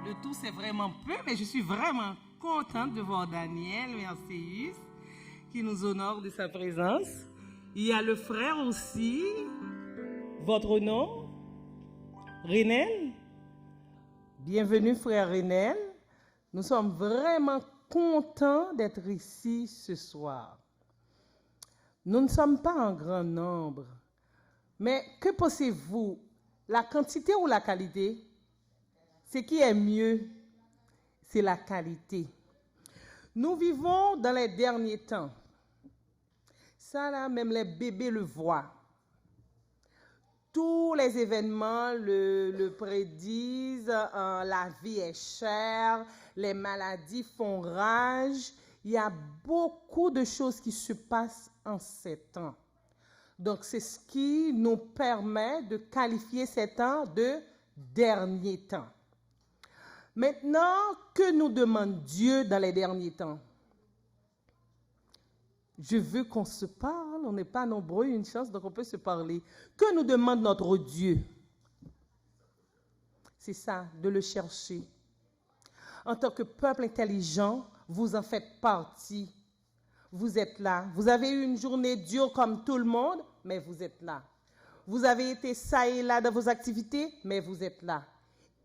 Le tout, c'est vraiment peu, mais je suis vraiment contente de voir Daniel Merceus qui nous honore de sa présence. Il y a le frère aussi. Votre nom? Renel? Bienvenue, frère Renel. Nous sommes vraiment contents d'être ici ce soir. Nous ne sommes pas en grand nombre, mais que pensez-vous? La quantité ou la qualité? Ce qui est mieux, c'est la qualité. Nous vivons dans les derniers temps. Ça là, même les bébés le voient. Tous les événements le prédisent, la vie est chère, les maladies font rage. Il y a beaucoup de choses qui se passent en ces temps. Donc, c'est ce qui nous permet de qualifier ces temps de derniers temps. Maintenant, que nous demande Dieu dans les derniers temps? Je veux qu'on se parle, on n'est pas nombreux, une chance, donc on peut se parler. Que nous demande notre Dieu? C'est ça, de le chercher. En tant que peuple intelligent, vous en faites partie. Vous êtes là. Vous avez eu une journée dure comme tout le monde, mais vous êtes là. Vous avez été ça et là dans vos activités, mais vous êtes là.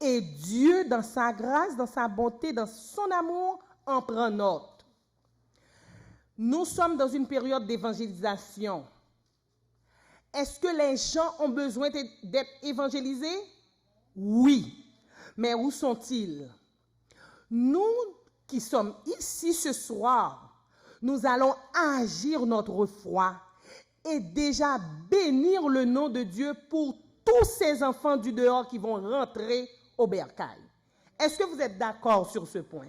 Et Dieu, dans sa grâce, dans sa bonté, dans son amour, en prend note. Nous sommes dans une période d'évangélisation. Est-ce que les gens ont besoin d'être évangélisés? Oui. Mais où sont-ils? Nous qui sommes ici ce soir, nous allons agir notre foi et déjà bénir le nom de Dieu pour tous ces enfants du dehors qui vont rentrer au bercail. Est-ce que vous êtes d'accord sur ce point?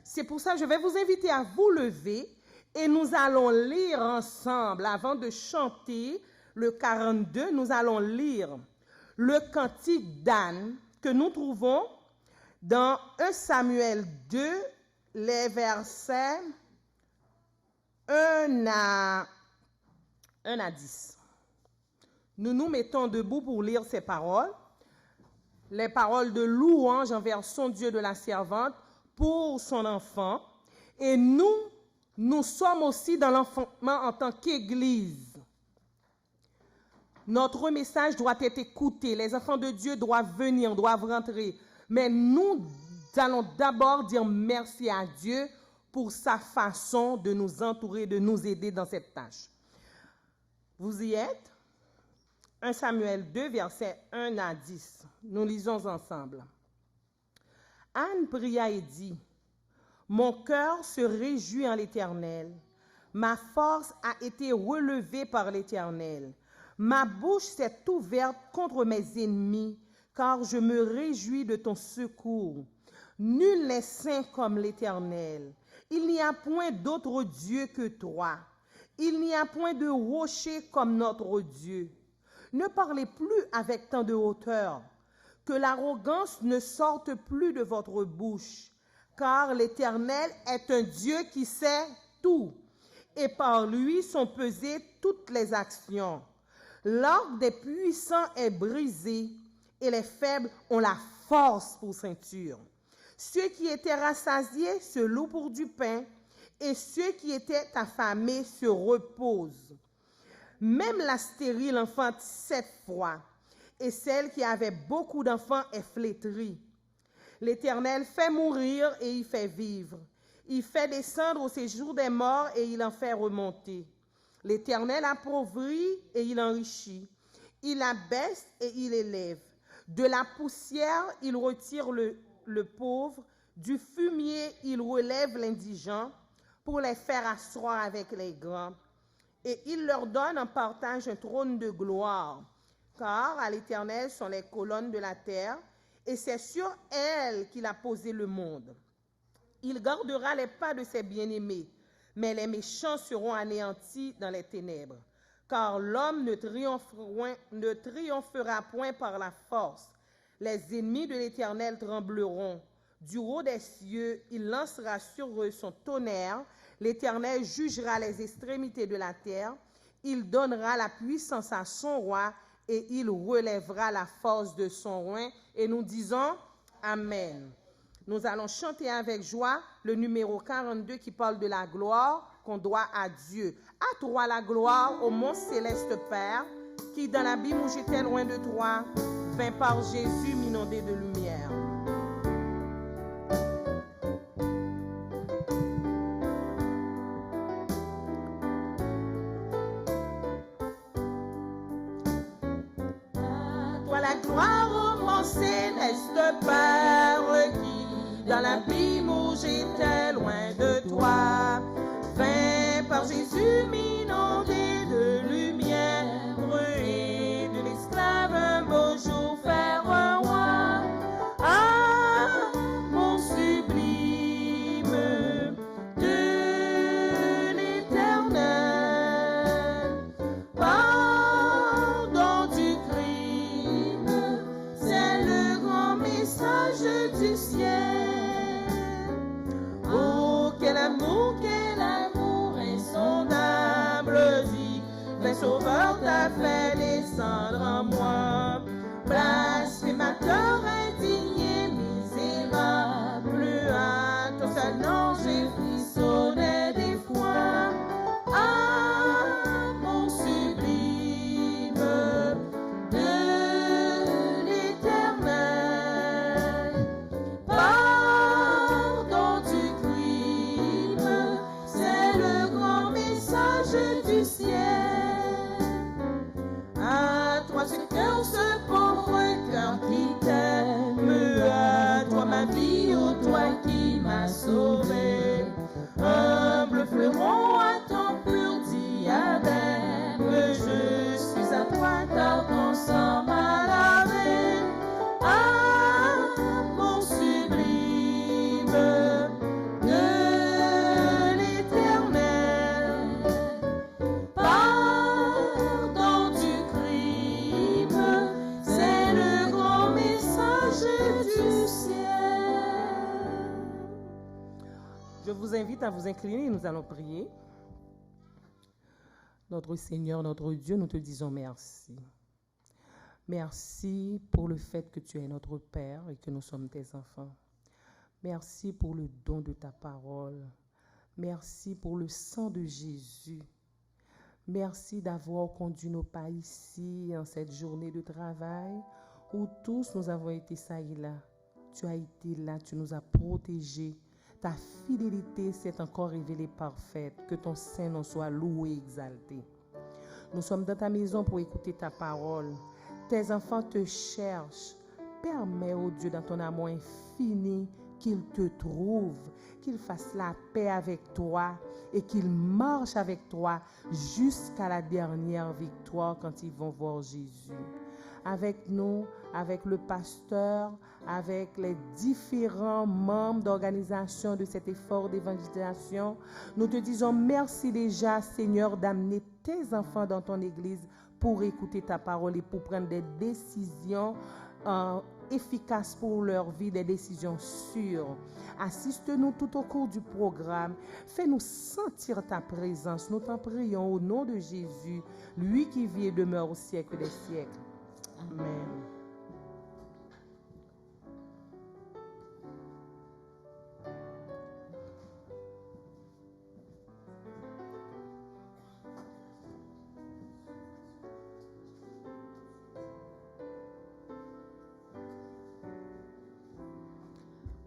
C'est pour ça que je vais vous inviter à vous lever et nous allons lire ensemble, avant de chanter le 42, nous allons lire le cantique d'Anne que nous trouvons dans 1 Samuel 2, les versets 1 à 10. Nous nous mettons debout pour lire ces paroles. Les paroles de louange envers son Dieu de la servante pour son enfant. Et nous sommes aussi dans l'enfantement en tant qu'Église. Notre message doit être écouté. Les enfants de Dieu doivent venir, doivent rentrer. Mais nous allons d'abord dire merci à Dieu pour sa façon de nous entourer, de nous aider dans cette tâche. Vous y êtes? 1 Samuel 2, versets 1 à 10. Nous lisons ensemble. Anne pria et dit, « Mon cœur se réjouit en l'Éternel. Ma force a été relevée par l'Éternel. Ma bouche s'est ouverte contre mes ennemis, car je me réjouis de ton secours. Nul n'est saint comme l'Éternel. Il n'y a point d'autre Dieu que toi. Il n'y a point de rocher comme notre Dieu. Ne parlez plus avec tant de hauteur, que l'arrogance ne sorte plus de votre bouche, car l'Éternel est un Dieu qui sait tout, et par lui sont pesées toutes les actions. L'arc des puissants est brisé, et les faibles ont la force pour ceinture. Ceux qui étaient rassasiés se louent pour du pain, et ceux qui étaient affamés se reposent. Même la stérile enfante 7 fois, et celle qui avait beaucoup d'enfants est flétrie. L'Éternel fait mourir et il fait vivre. Il fait descendre au séjour des morts et il en fait remonter. L'Éternel appauvrit et il enrichit. Il abaisse et il élève. De la poussière, il retire le pauvre. Du fumier, il relève l'indigent pour les faire asseoir avec les grands. Et il leur donne en partage un trône de gloire, car à l'Éternel sont les colonnes de la terre, et c'est sur elles qu'il a posé le monde. Il gardera les pas de ses bien-aimés, mais les méchants seront anéantis dans les ténèbres, car l'homme ne triomphera point par la force. Les ennemis de l'Éternel trembleront. Du haut des cieux, il lancera sur eux son tonnerre. L'Éternel jugera les extrémités de la terre. Il donnera la puissance à son roi et il relèvera la force de son roi. Et nous disons Amen. Nous allons chanter avec joie le numéro 42 qui parle de la gloire qu'on doit à Dieu. À toi la gloire, ô mon céleste Père, qui dans l'abîme où j'étais loin de toi, vint par Jésus m'inonder de lumière. Toi la gloire, ô mon céleste Père, qui dans l'abîme où j'étais loin de toi, vint par Jésus m'inonder de lumière et de l'esclave un beau jour faire un roi. Ah, mon sublime de l'Éternel, pardon du crime, c'est le grand message du ciel. Oh, quel amour insondable, le Sauveur t'a fait descendre en moi. Blasphémateur, indigné, misérable, à ton seul nom j'ai frissonné des fois. Ah, mon sublime de l'Éternel, pardon du crime, c'est le grand message du ciel. À toi ce cœur, ce pauvre cœur qui t'aime, à toi ma vie, ô toi qui m'as sauvé. Humble fleuron à ton pur diadème, je suis à toi car ton sang m'a lavé. Ah, mon sublime de l'Éternel, pardon du crime, c'est le grand message du ciel. Je vous invite à vous incliner, nous allons prier. Notre Seigneur, notre Dieu, nous te disons merci. Merci pour le fait que tu es notre Père et que nous sommes tes enfants. Merci pour le don de ta parole. Merci pour le sang de Jésus. Merci d'avoir conduit nos pas ici en cette journée de travail où tous nous avons été ça et là. Tu as été là, tu nous as protégés. Ta fidélité s'est encore révélée parfaite. Que ton Saint-Nom soit loué et exalté. Nous sommes dans ta maison pour écouter ta parole. Tes enfants te cherchent. Permets, ô Dieu, dans ton amour infini, qu'ils te trouvent, qu'ils fassent la paix avec toi et qu'ils marchent avec toi jusqu'à la dernière victoire quand ils vont voir Jésus. Avec nous, avec le pasteur, avec les différents membres d'organisation de cet effort d'évangélisation, nous te disons merci déjà, Seigneur, d'amener tes enfants dans ton église pour écouter ta parole et pour prendre des décisions efficaces pour leur vie, des décisions sûres. Assiste-nous tout au cours du programme. Fais-nous sentir ta présence. Nous t'en prions au nom de Jésus, lui qui vit et demeure au siècle des siècles. Amen.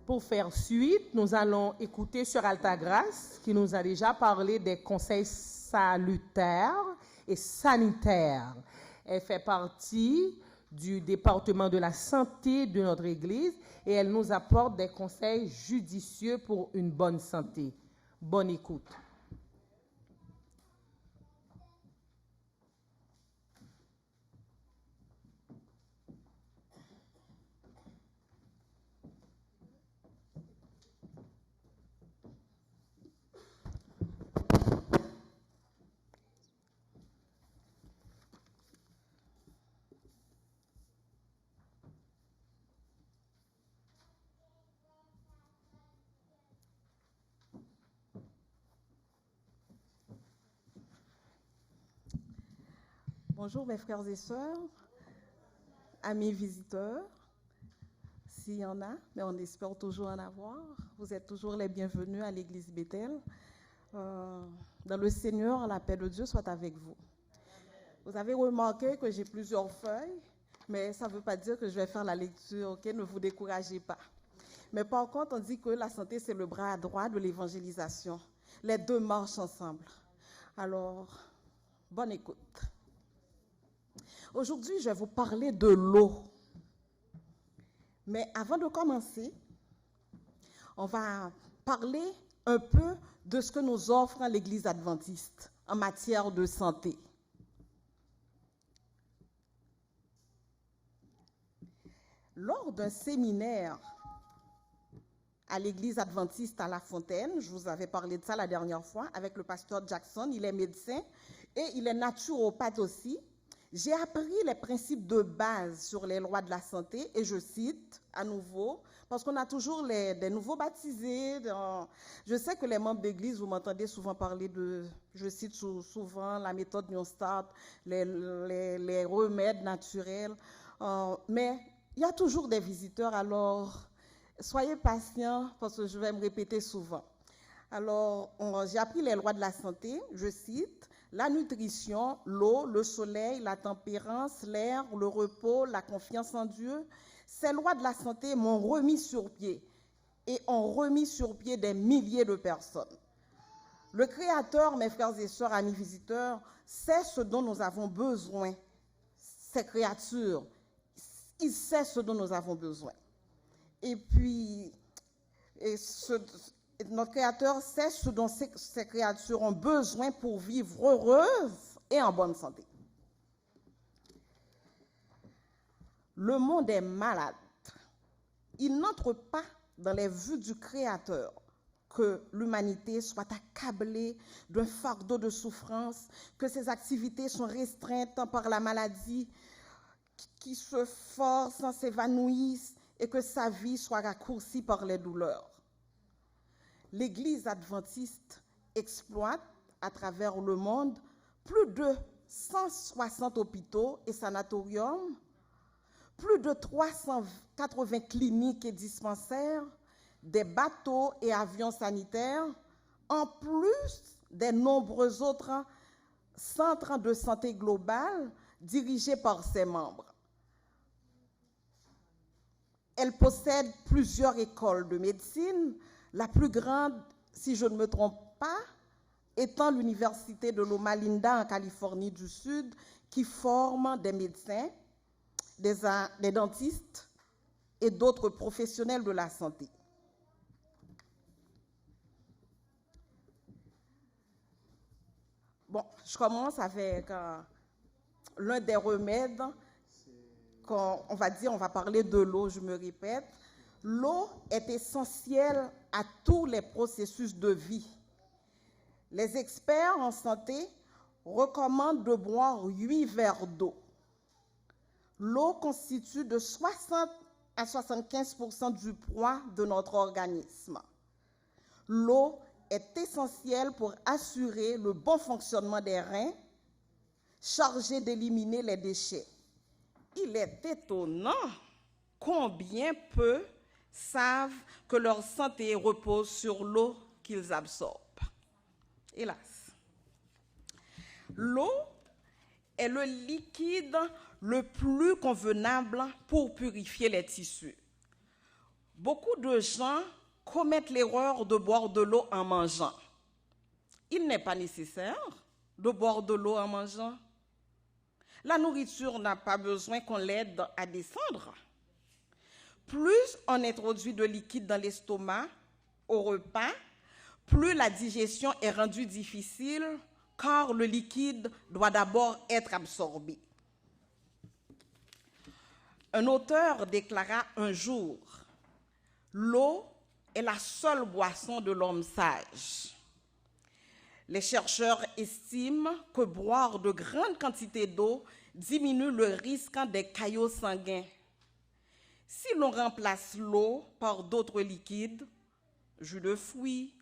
Pour faire suite, nous allons écouter Sœur Altagrace qui nous a déjà parlé des conseils salutaires et sanitaires. Elle fait partie du département de la santé de notre Église et elle nous apporte des conseils judicieux pour une bonne santé. Bonne écoute. Bonjour mes frères et sœurs, amis visiteurs. s'il y en a, mais on espère toujours en avoir. Vous êtes toujours les bienvenus à l'église Bethel. Dans le Seigneur, la paix de Dieu soit avec vous. Vous avez remarqué que j'ai plusieurs feuilles, mais ça ne veut pas dire que je vais faire la lecture, ok? Ne vous découragez pas. Mais par contre, on dit que la santé, c'est le bras droit de l'évangélisation. Les deux marchent ensemble. Alors, bonne écoute. Aujourd'hui, je vais vous parler de l'eau. Mais avant de commencer, on va parler un peu de ce que nous offre l'Église adventiste en matière de santé. Lors d'un séminaire à l'Église adventiste à La Fontaine, je vous avais parlé de ça la dernière fois, avec le pasteur Jackson, il est médecin et il est naturopathe aussi. J'ai appris les principes de base sur les lois de la santé et je cite à nouveau, parce qu'on a toujours des nouveaux baptisés. Je sais que les membres d'église, vous m'entendez souvent parler de, je cite souvent la méthode New Start, les remèdes naturels, mais il y a toujours des visiteurs, alors soyez patients parce que je vais me répéter souvent. Alors, j'ai appris les lois de la santé, je cite, la nutrition, l'eau, le soleil, la tempérance, l'air, le repos, la confiance en Dieu. Ces lois de la santé m'ont remis sur pied et ont remis sur pied des milliers de personnes. Le Créateur, mes frères et sœurs, amis visiteurs, sait ce dont nous avons besoin, ces créatures. Il sait ce dont nous avons besoin. Et puis, notre Créateur sait ce dont ces créatures ont besoin pour vivre heureuses et en bonne santé. Le monde est malade. Il n'entre pas dans les vues du Créateur que l'humanité soit accablée d'un fardeau de souffrance, que ses activités sont restreintes par la maladie, qui se force, s'évanouisse et que sa vie soit raccourcie par les douleurs. L'Église adventiste exploite à travers le monde plus de 160 hôpitaux et sanatoriums, plus de 380 cliniques et dispensaires, des bateaux et avions sanitaires, en plus des nombreux autres centres de santé globale dirigés par ses membres. Elle possède plusieurs écoles de médecine, la plus grande, si je ne me trompe pas, étant l'Université de Loma Linda en Californie du Sud, qui forme des médecins, des dentistes et d'autres professionnels de la santé. Bon, je commence avec l'un des remèdes. On va parler de l'eau, je me répète. L'eau est essentielle à tous les processus de vie. Les experts en santé recommandent de boire 8 verres d'eau. L'eau constitue de 60 à 75% du poids de notre organisme. L'eau est essentielle pour assurer le bon fonctionnement des reins, chargés d'éliminer les déchets. Il est étonnant combien peu savent que leur santé repose sur l'eau qu'ils absorbent. Hélas. L'eau est le liquide le plus convenable pour purifier les tissus. Beaucoup de gens commettent l'erreur de boire de l'eau en mangeant. Il n'est pas nécessaire de boire de l'eau en mangeant. La nourriture n'a pas besoin qu'on l'aide à descendre. Plus on introduit de liquide dans l'estomac au repas, plus la digestion est rendue difficile car le liquide doit d'abord être absorbé. Un auteur déclara un jour « L'eau est la seule boisson de l'homme sage ». Les chercheurs estiment que boire de grandes quantités d'eau diminue le risque des caillots sanguins. Si l'on remplace l'eau par d'autres liquides, jus de fruits,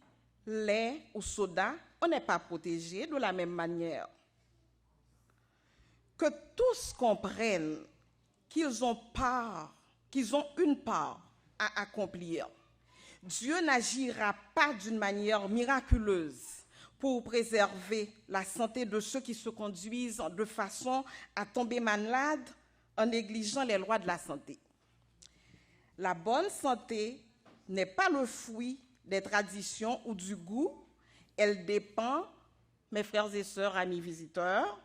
lait ou soda, on n'est pas protégé de la même manière. Que tous comprennent qu'ils ont une part à accomplir. Dieu n'agira pas d'une manière miraculeuse pour préserver la santé de ceux qui se conduisent de façon à tomber malades en négligeant les lois de la santé. La bonne santé n'est pas le fruit des traditions ou du goût, elle dépend, mes frères et sœurs, amis visiteurs,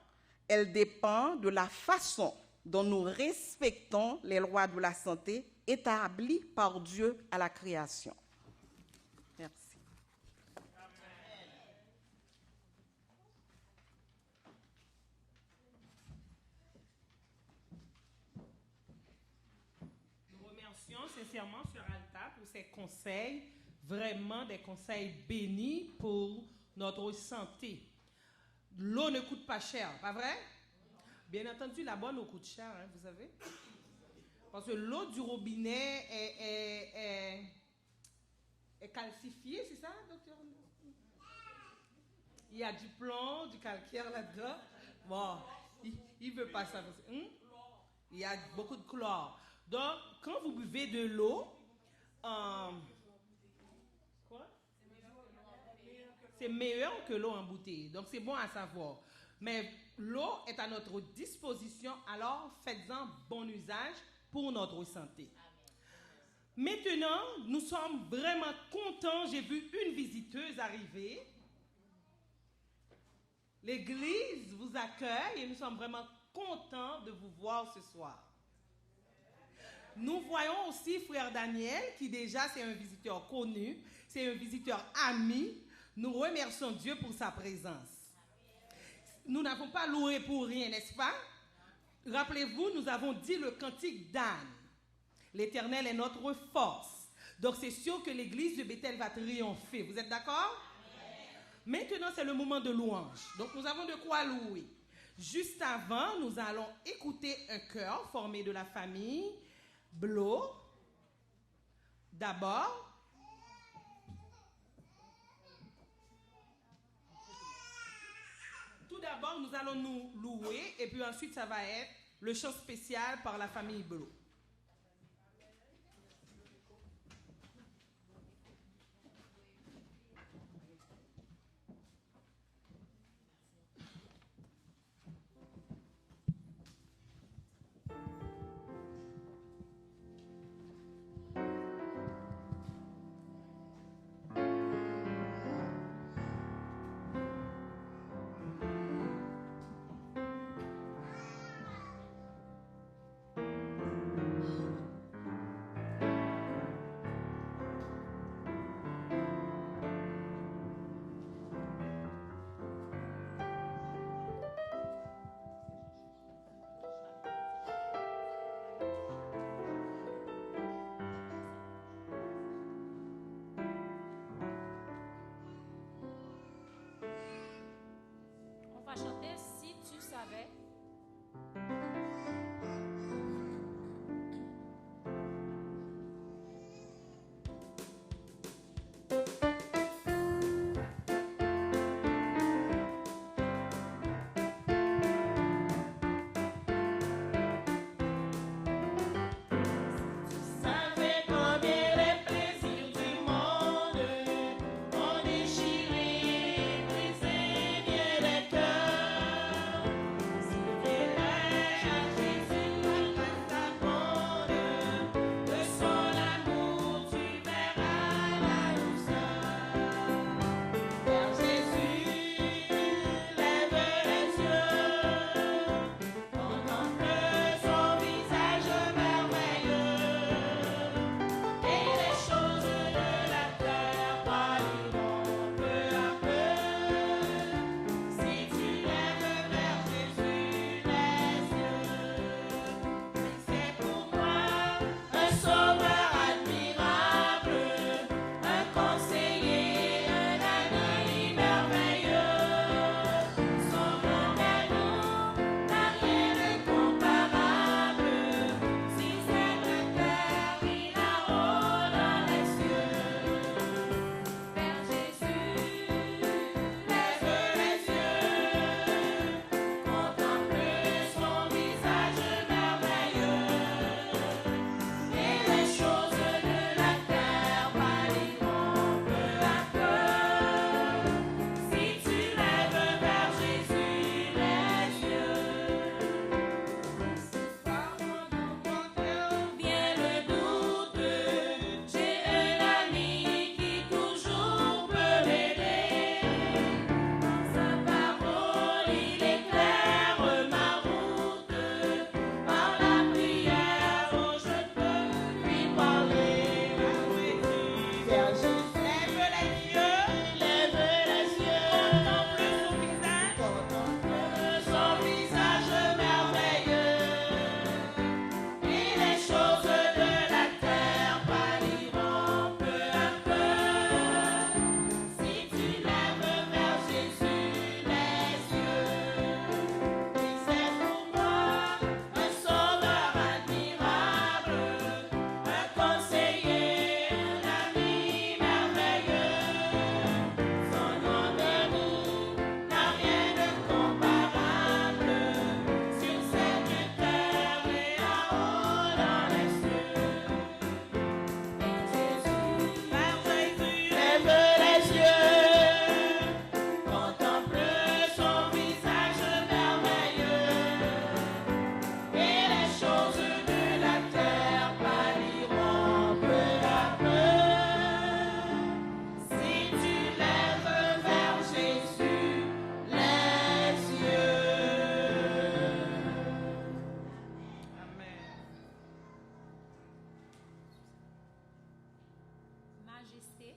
elle dépend de la façon dont nous respectons les lois de la santé établies par Dieu à la création. Merci. Nous remercions sincèrement Sœur Alta pour ses conseils, vraiment des conseils bénis pour notre santé. L'eau ne coûte pas cher, pas vrai? Bien entendu, la bonne eau coûte cher, hein, vous savez. Parce que l'eau du robinet est calcifiée, c'est ça, docteur? Il y a du plomb, du calcaire là-dedans. Bon, il ne veut pas ça. Il y a beaucoup de chlore. Donc, quand vous buvez de l'eau, c'est meilleur que l'eau en bouteille. Donc, c'est bon à savoir. Mais l'eau est à notre disposition, alors faites-en bon usage pour notre santé. Maintenant, nous sommes vraiment contents. J'ai vu une visiteuse arriver. L'église vous accueille et nous sommes vraiment contents de vous voir ce soir. Nous voyons aussi frère Daniel, qui déjà c'est un visiteur connu, c'est un visiteur ami. Nous remercions Dieu pour sa présence. Nous n'avons pas loué pour rien, n'est-ce pas? Rappelez-vous, nous avons dit le cantique d'Anne. L'Éternel est notre force. Donc c'est sûr que l'église de Bethel va triompher. Vous êtes d'accord? Maintenant, c'est le moment de louange. Donc nous avons de quoi louer. Juste avant, nous allons écouter un chœur formé de la famille Blo. D'abord, nous allons nous louer et puis ensuite ça va être le chant spécial par la famille Blo. On va chanter Si tu savais. Si majesté,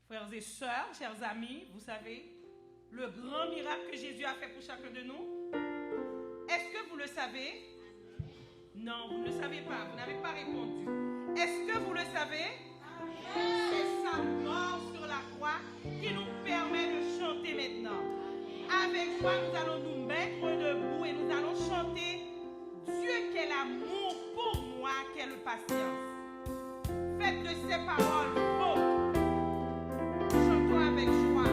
Frères et sœurs, chers amis, vous savez, le grand miracle que Jésus a fait pour chacun de nous, est-ce que vous le savez? Non, vous ne le savez pas, vous n'avez pas répondu. Est-ce que vous le savez? C'est sa mort sur la croix qui nous permet de chanter maintenant. Avec joie, nous allons nous mettre debout et nous allons chanter Dieu quel amour pour moi, quelle patience. Faites de ces paroles beaux. Chantons avec joie.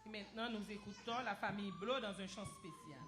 Maintenant, nous écoutons la famille Blo dans un chant spécial.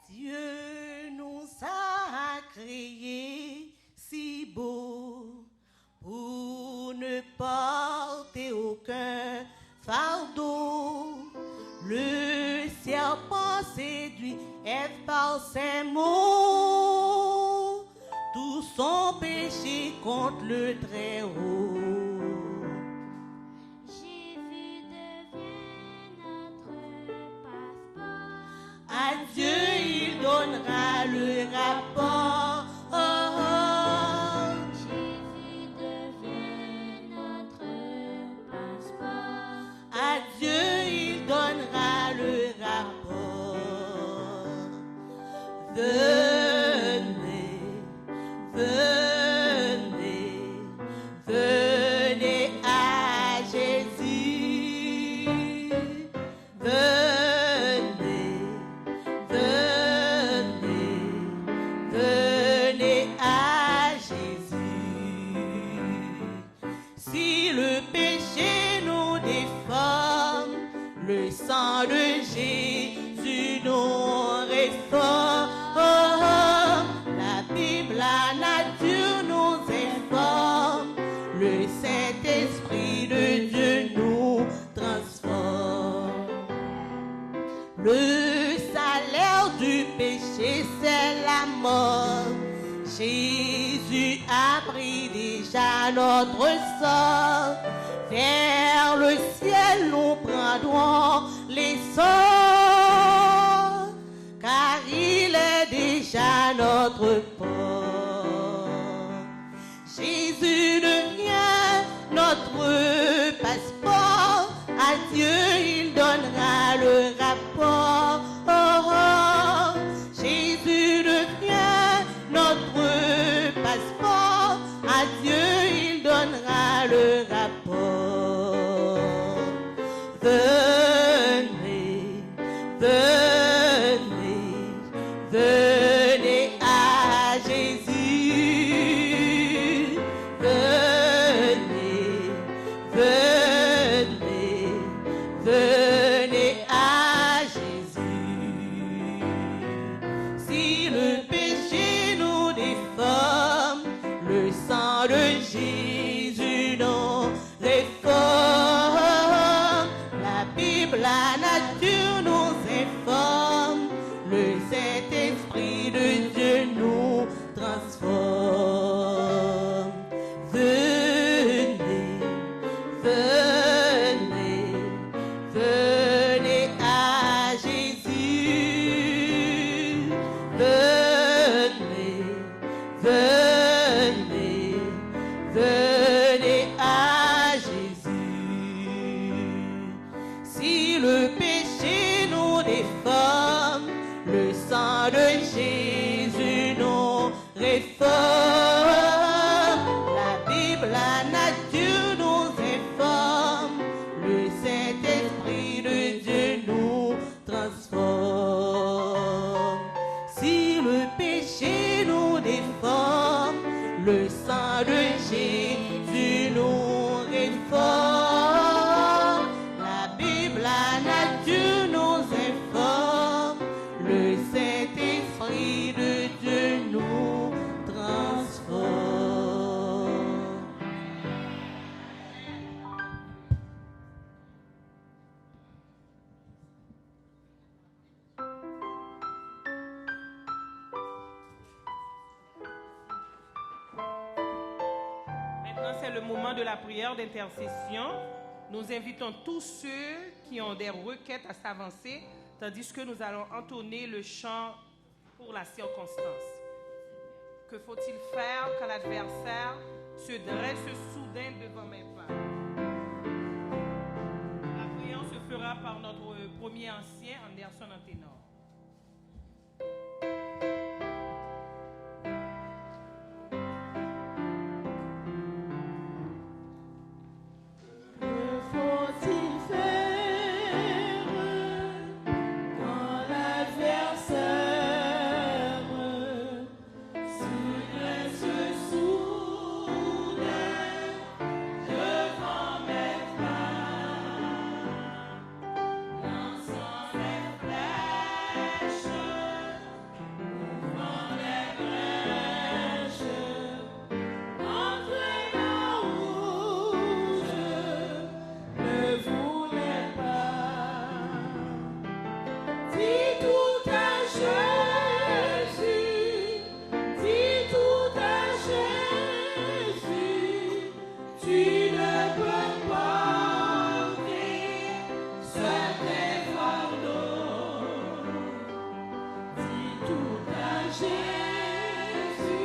Dieu nous a créés si beaux pour ne porter aucun fardeau. Le serpent séduit Ève par ses mots, tout son péché contre le Très-Haut. Dieu, il donnera le rapport. Jésus devient notre passeport. À Dieu, il donnera le rapport. Venez, venez, venez à Jésus. Venez. Le sang de Jésus nous réforme. La Bible, la nature nous informe. Le Saint-Esprit de Dieu nous transforme. Le salaire du péché, c'est la mort. Jésus a pris déjà notre sort. Vers le ciel nous prendrons l'essor, car il est déjà notre port. notre passeport. À Dieu, il donnera le rapport. Oh, oh. Jésus devient notre passeport. À Dieu, il donnera le rapport. Venez, venez, venez à Jésus. Venez, venez, venez à Jésus. Si le péché nous déforme, le sang de Jésus nous réforme. La Bible, la nature nous informe. Le Saint-Esprit de Dieu nous transforme. Venez, venez, venez à Jésus. Venez, venez, venez à Jésus. Si le péché nous déforme, le sang de Jésus nous réforme. La Bible, la nature nous informe. Le Saint-Esprit de Dieu nous transforme. Si le péché nous déforme, le sang de Jésus nous réforme. La Bible, la nature nous informe. Le Saint-Esprit de Dieu nous transforme. Maintenant, c'est le moment de la prière d'intercession. Nous invitons tous ceux qui ont des requêtes à s'avancer, tandis que nous allons entonner le chant pour la circonstance. Que faut-il faire quand l'adversaire se dresse soudain devant mes pas? La prière se fera par notre premier ancien, Anderson en ténor. Faut-il faire quand l'adversaire se dresse soudain devant mes pas, lançant des flèches, ouvrant des brèches entre la rouge? Ne voulais pas. Dis tout à Jésus, dis tout à Jésus, tu ne peux porter seul tes fardeaux. Dis tout à Jésus,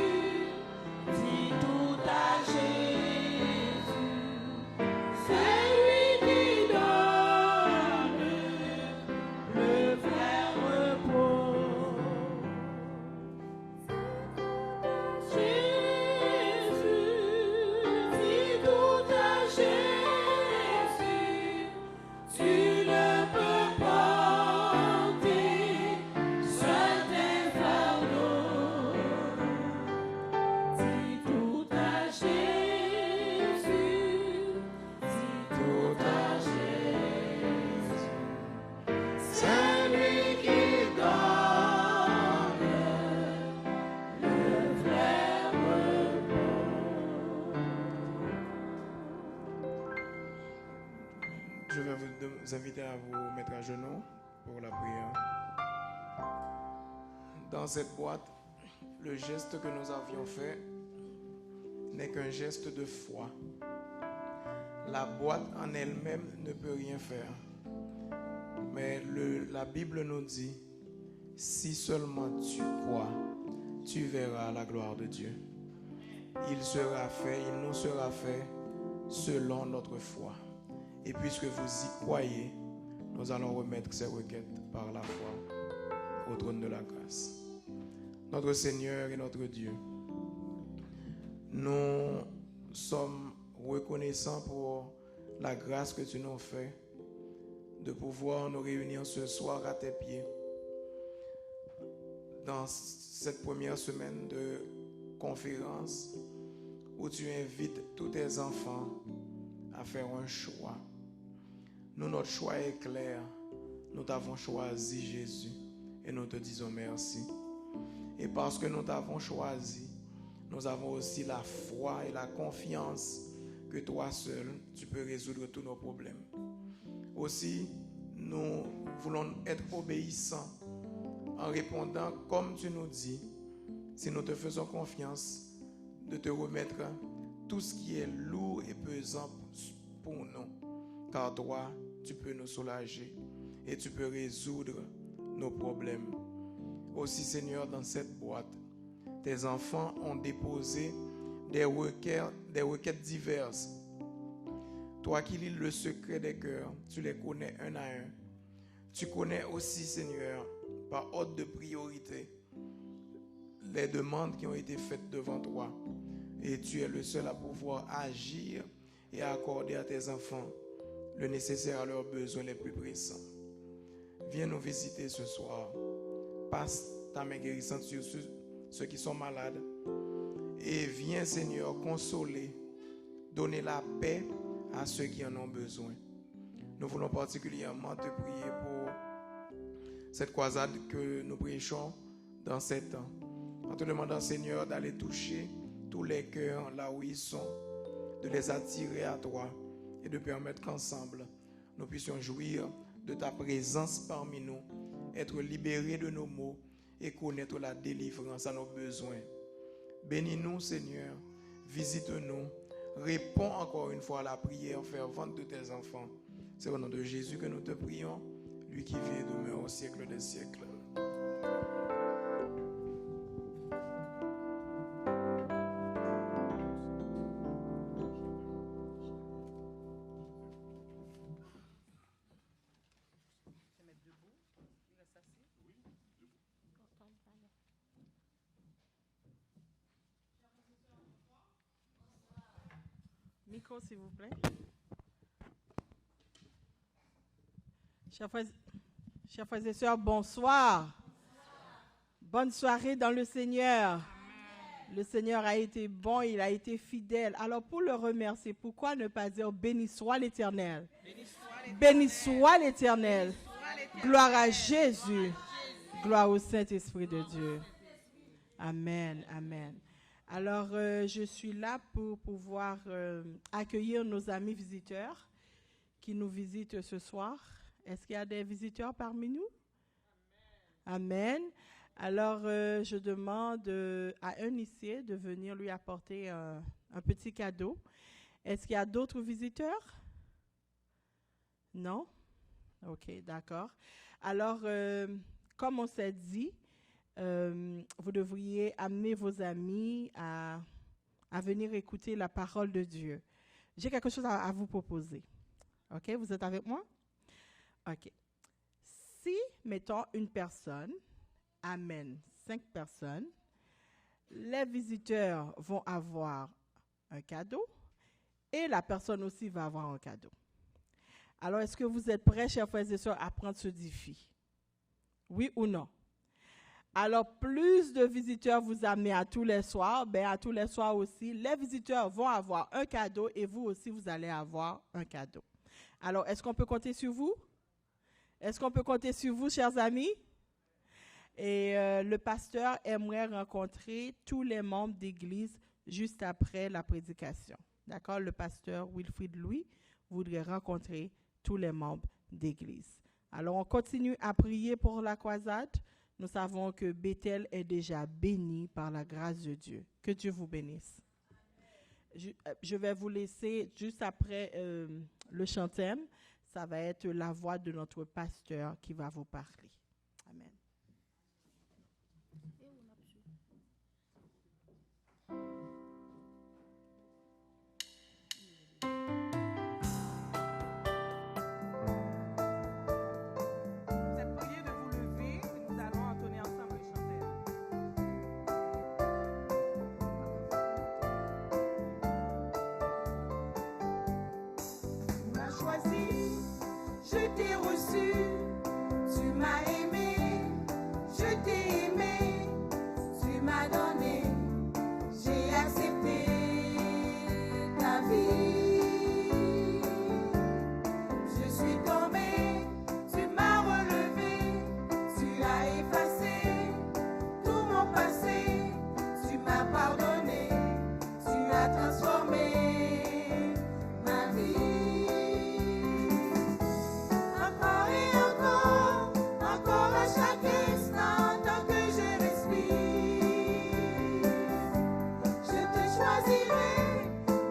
dis tout à Jésus. C'est lui qui donne le vrai repos. Jésus, dis tout à Jésus, tu ne peux porter seul tes fardeaux. Dis tout à Jésus, dis tout à Jésus. C'est lui qui donne le vrai repos. Je vais vous inviter à vous mettre à genoux pour la prière. Dans cette boîte, le geste que nous avions fait n'est qu'un geste de foi. La boîte en elle-même ne peut rien faire. Mais la Bible nous dit, si seulement tu crois, tu verras la gloire de Dieu. Il sera fait, il nous sera fait selon notre foi. Et puisque vous y croyez, nous allons remettre ces requêtes par la foi au trône de la grâce. Notre Seigneur et notre Dieu, nous sommes reconnaissants pour la grâce que tu nous fais de pouvoir nous réunir ce soir à tes pieds dans cette première semaine de conférence où tu invites tous tes enfants à faire un choix. Nous, notre choix est clair. Nous t'avons choisi, Jésus, et nous te disons merci. Et parce que nous t'avons choisi, nous avons aussi la foi et la confiance que toi seul, tu peux résoudre tous nos problèmes. Aussi, nous voulons être obéissants en répondant comme tu nous dis, si nous te faisons confiance, de te remettre tout ce qui est lourd et pesant pour nous. Car toi, tu peux nous soulager et tu peux résoudre nos problèmes. Aussi, Seigneur, dans cette boîte, tes enfants ont déposé des requêtes diverses. Toi qui lis le secret des cœurs, tu les connais un à un. Tu connais aussi, Seigneur, par ordre de priorité, les demandes qui ont été faites devant toi. Et tu es le seul à pouvoir agir et à accorder à tes enfants le nécessaire à leurs besoins les plus pressants. Viens nous visiter ce soir. Passe ta main guérissante sur ceux qui sont malades. Et viens, Seigneur, consoler, donner la paix à ceux qui en ont besoin. Nous voulons particulièrement te prier pour cette croisade que nous prêchons dans ces temps. En te demandant, Seigneur, d'aller toucher tous les cœurs là où ils sont, de les attirer à toi et de permettre qu'ensemble, nous puissions jouir de ta présence parmi nous, être libérés de nos maux et connaître la délivrance à nos besoins. Bénis-nous, Seigneur, visite-nous, réponds encore une fois à la prière fervente de tes enfants. C'est au nom de Jésus que nous te prions, lui qui vit et demeure au siècle des siècles. Micro, s'il vous plaît. Chers frères et sœurs, bonsoir. Bonne soirée dans le Seigneur. Amen. Le Seigneur a été bon, il a été fidèle. Alors pour le remercier, pourquoi ne pas dire béni soit l'Éternel? Béni soit l'Éternel. Gloire à Jésus. Gloire au Saint-Esprit de Dieu. Amen, amen. Alors, je suis là pour pouvoir accueillir nos amis visiteurs qui nous visitent ce soir. Est-ce qu'il y a des visiteurs parmi nous? Amen. Alors, je demande à un ici de venir lui apporter un petit cadeau. Est-ce qu'il y a d'autres visiteurs? Non? OK, d'accord. Alors, comme on s'est dit, vous devriez amener vos amis à venir écouter la parole de Dieu. J'ai quelque chose à vous proposer. OK, vous êtes avec moi? OK. Si, mettons, une personne amène 5 personnes, les visiteurs vont avoir un cadeau et la personne aussi va avoir un cadeau. Alors, est-ce que vous êtes prêts, chers frères et sœurs, à prendre ce défi? Oui ou non? Alors, plus de visiteurs vous amenez à tous les soirs, à tous les soirs aussi, les visiteurs vont avoir un cadeau et vous aussi, vous allez avoir un cadeau. Alors, est-ce qu'on peut compter sur vous? Est-ce qu'on peut compter sur vous, chers amis? Et le pasteur aimerait rencontrer tous les membres d'église juste après la prédication. D'accord? Le pasteur Wilfrid Louis voudrait rencontrer tous les membres d'église. Alors, on continue à prier pour la croisade. Nous savons que Bethel est déjà béni par la grâce de Dieu. Que Dieu vous bénisse. Je vais vous laisser juste après le chantème. Ça va être la voix de notre pasteur qui va vous parler. Amen. vie. Je suis tombée, tu m'as relevé, tu as effacé tout mon passé, tu m'as pardonné, tu as transformé ma vie. Encore et encore à chaque instant, tant que je respire, je te choisirai.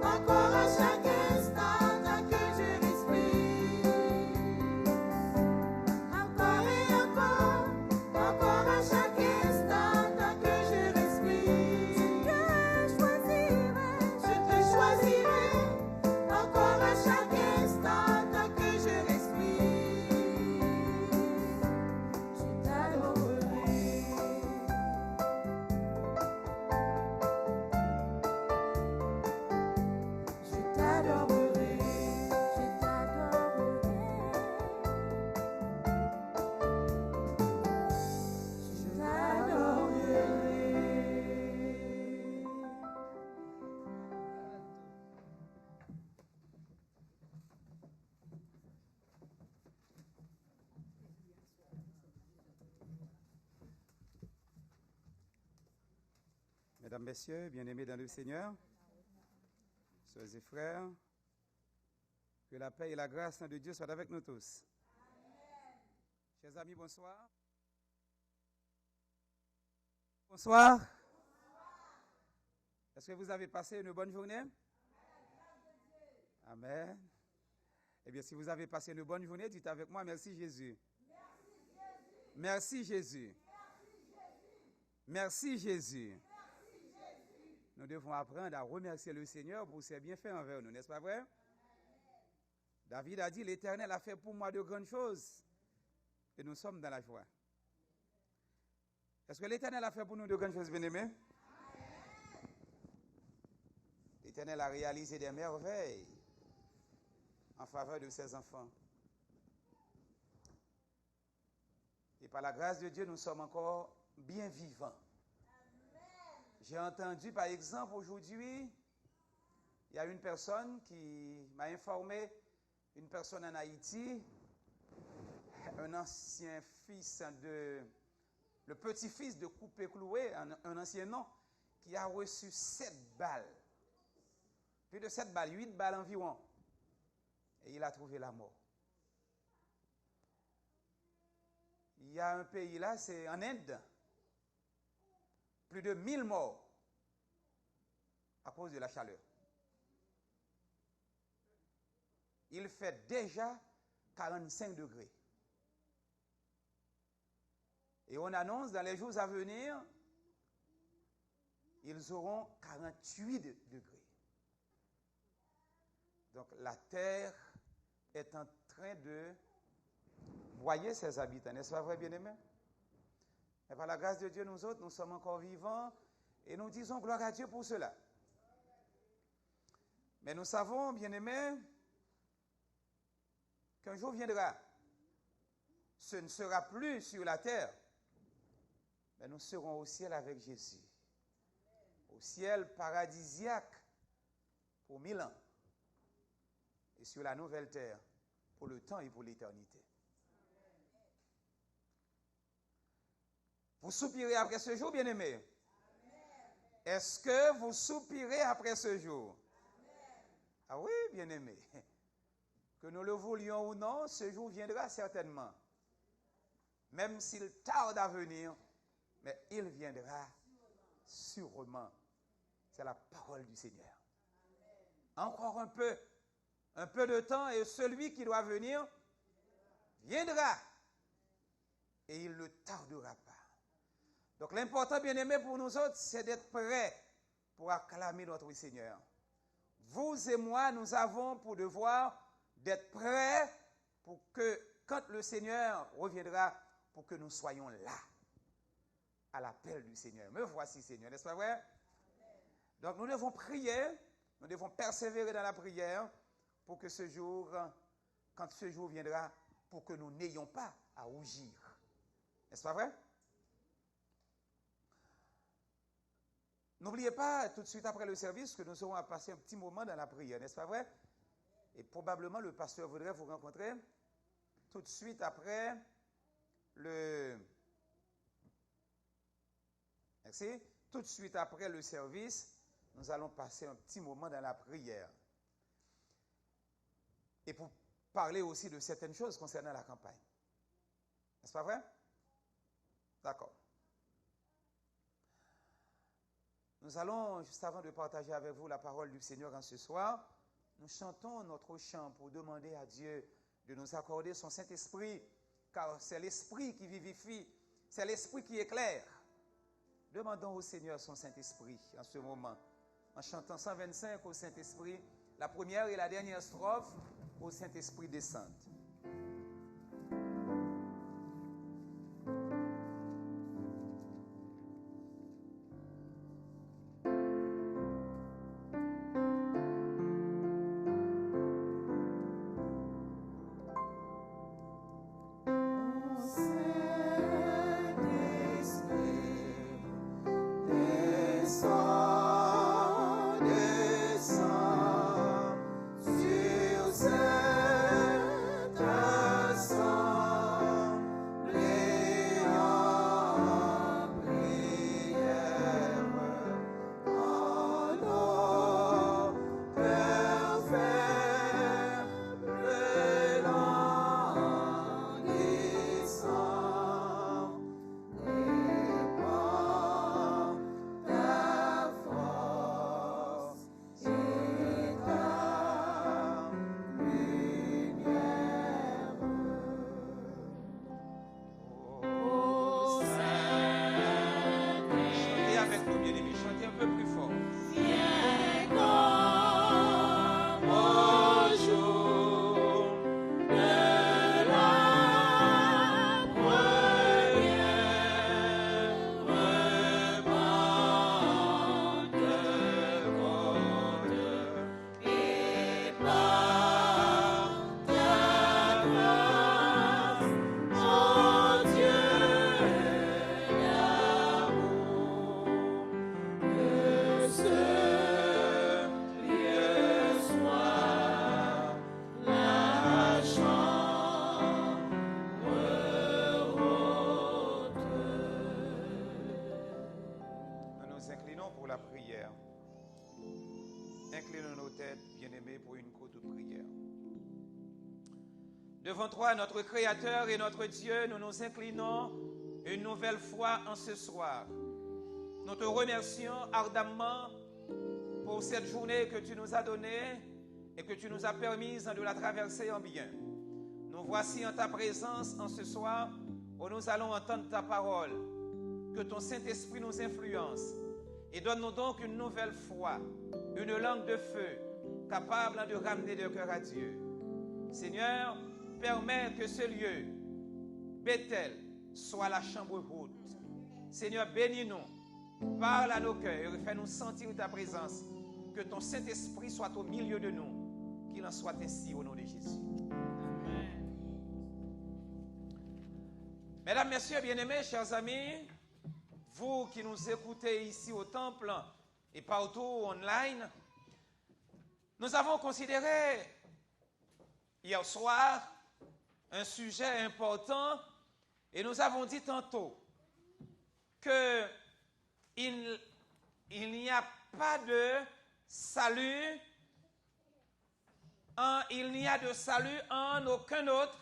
Encore à chaque instant, tant que je respire. Encore et encore à chaque instant, tant que je respire. Je te choisirai. Encore à chaque instant, tant que je respire. Je t'adorerai. Je t'adorerai, je t'adorerai, je t'adorerai. Mesdames, Messieurs, bien-aimés dans le Seigneur, sœurs et frères, que la paix et la grâce de Dieu soient avec nous tous. Amen. Chers amis, bonsoir. Bonsoir. Est-ce que vous avez passé une bonne journée? Amen. Eh bien, si vous avez passé une bonne journée, dites avec moi, merci Jésus. Merci Jésus. Merci Jésus. Nous devons apprendre à remercier le Seigneur pour ses bienfaits envers nous, n'est-ce pas vrai? David a dit, l'Éternel a fait pour moi de grandes choses et nous sommes dans la joie. Est-ce que l'Éternel a fait pour nous de grandes choses, bien-aimés? L'Éternel a réalisé des merveilles en faveur de ses enfants. Et par la grâce de Dieu, nous sommes encore bien vivants. J'ai entendu, par exemple, aujourd'hui, il y a une personne qui m'a informé, une personne en Haïti, un ancien fils le petit-fils de Coupé-Cloué, un ancien nom, qui a reçu 7 balles. Plus de 7 balles, 8 balles environ. Et il a trouvé la mort. Il y a un pays là, c'est en Inde. Plus de 1000 morts à cause de la chaleur. Il fait déjà 45 degrés. Et on annonce dans les jours à venir, ils auront 48 degrés. Donc la terre est en train de broyer ses habitants. N'est-ce pas vrai, bien-aimés? Et par la grâce de Dieu, nous autres, nous sommes encore vivants et nous disons gloire à Dieu pour cela. Mais nous savons, bien-aimés, qu'un jour viendra. Ce ne sera plus sur la terre, mais nous serons au ciel avec Jésus. Au ciel paradisiaque pour 1000 ans. Et sur la nouvelle terre pour le temps et pour l'éternité. Vous soupirez après ce jour, bien-aimés? Est-ce que vous soupirez après ce jour? Amen. Ah oui, bien-aimés. Que nous le voulions ou non, ce jour viendra certainement. Même s'il tarde à venir, mais il viendra sûrement. C'est la parole du Seigneur. Amen. Encore un peu de temps, et celui qui doit venir viendra. Et il ne tardera pas. Donc l'important, bien-aimé, pour nous autres, c'est d'être prêts pour acclamer notre Seigneur. Vous et moi, nous avons pour devoir d'être prêts pour que, quand le Seigneur reviendra, pour que nous soyons là, à l'appel du Seigneur. Me voici, Seigneur, n'est-ce pas vrai? Donc nous devons prier, nous devons persévérer dans la prière pour que ce jour, quand ce jour viendra, pour que nous n'ayons pas à rougir. N'est-ce pas vrai? N'oubliez pas, tout de suite après le service, que nous aurons à passer un petit moment dans la prière, n'est-ce pas vrai? Et probablement, le pasteur voudrait vous rencontrer tout de suite après Merci. Tout de suite après le service, nous allons passer un petit moment dans la prière. Et pour parler aussi de certaines choses concernant la campagne. N'est-ce pas vrai? D'accord. Nous allons, juste avant de partager avec vous la parole du Seigneur en ce soir, nous chantons notre chant pour demander à Dieu de nous accorder son Saint-Esprit, car c'est l'Esprit qui vivifie, c'est l'Esprit qui éclaire. Demandons au Seigneur son Saint-Esprit en ce moment, en chantant 125 au Saint-Esprit, la première et la dernière strophe au Saint-Esprit descende. Devant toi, notre Créateur et notre Dieu, nous nous inclinons une nouvelle fois en ce soir. Nous te remercions ardemment pour cette journée que tu nous as donnée et que tu nous as permis de la traverser en bien. Nous voici en ta présence en ce soir où nous allons entendre ta parole. Que ton Saint-Esprit nous influence et donne-nous donc une nouvelle foi, une langue de feu capable de ramener le cœur à Dieu. Seigneur, permets que ce lieu, Bethel, soit la chambre haute. Seigneur, bénis-nous, parle à nos cœurs et fais-nous sentir ta présence. Que ton Saint-Esprit soit au milieu de nous. Qu'il en soit ainsi au nom de Jésus. Amen. Mesdames, Messieurs, bien-aimés, chers amis, vous qui nous écoutez ici au temple et partout online, nous avons considéré hier soir un sujet important et nous avons dit tantôt qu'il n'y a pas de salut, il n'y a de salut en aucun autre,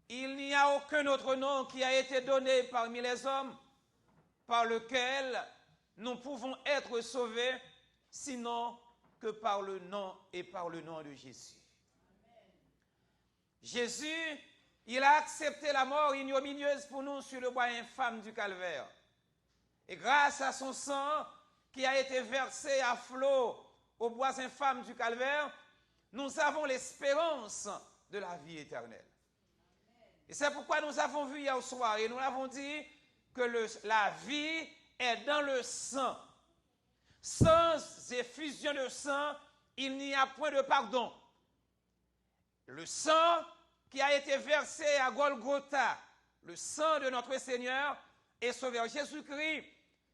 il n'y a aucun autre nom qui a été donné parmi les hommes par lequel nous pouvons être sauvés, sinon que par le nom et par le nom de Jésus. Jésus, il a accepté la mort ignominieuse pour nous sur le bois infâme du calvaire. Et grâce à son sang qui a été versé à flot au bois infâme du calvaire, nous avons l'espérance de la vie éternelle. Et c'est pourquoi nous avons vu hier soir, et nous l'avons dit, que la vie est dans le sang. Sans effusion de sang, il n'y a point de pardon. Le sang qui a été versé à Golgotha, le sang de notre Seigneur et Sauveur Jésus-Christ,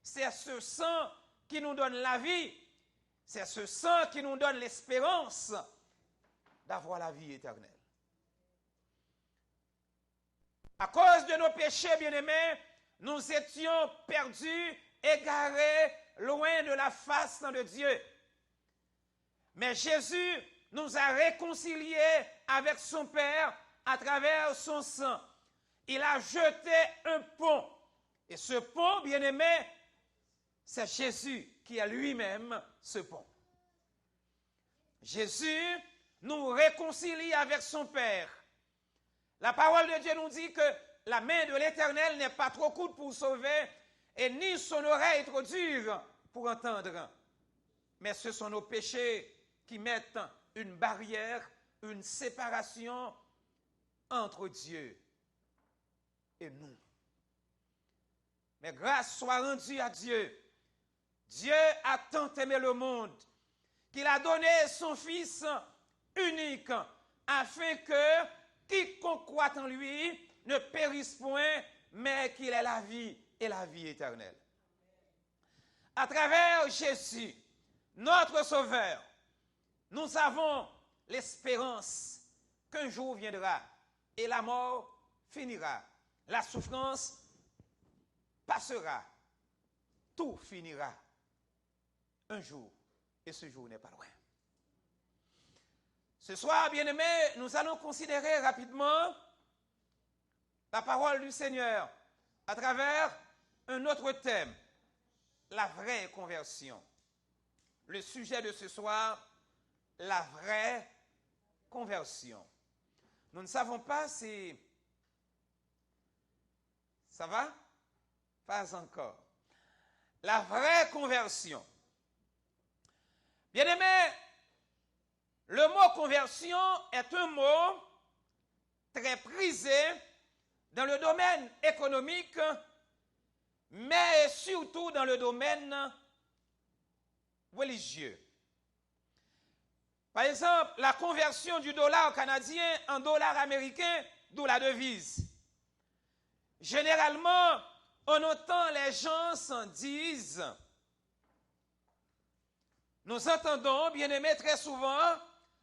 c'est ce sang qui nous donne la vie. C'est ce sang qui nous donne l'espérance d'avoir la vie éternelle. À cause de nos péchés, bien-aimés, nous étions perdus, égarés, loin de la face de Dieu. Mais Jésus nous a réconciliés avec son Père à travers son sang. Il a jeté un pont. Et ce pont, bien-aimé, c'est Jésus qui a lui-même ce pont. Jésus nous réconcilie avec son Père. La parole de Dieu nous dit que la main de l'Éternel n'est pas trop courte pour sauver et ni son oreille trop dure pour entendre. Mais ce sont nos péchés qui mettent une barrière, une séparation entre Dieu et nous. Mais grâce soit rendue à Dieu. Dieu a tant aimé le monde qu'il a donné son Fils unique afin que quiconque croit en lui ne périsse point, mais qu'il ait la vie et la vie éternelle. À travers Jésus, notre Sauveur, nous avons l'espérance qu'un jour viendra et la mort finira. La souffrance passera. Tout finira un jour et ce jour n'est pas loin. Ce soir, bien-aimés, nous allons considérer rapidement la parole du Seigneur à travers un autre thème, la vraie conversion. Le sujet de ce soir, la vraie conversion. Nous ne savons pas si... Ça va? Pas encore. La vraie conversion. Bien-aimés, le mot conversion est un mot très prisé dans le domaine économique, mais surtout dans le domaine religieux. Par exemple, la conversion du dollar canadien en dollar américain, d'où la devise. Généralement, on entend les gens s'en disent. Nous entendons, bien-aimés, très souvent,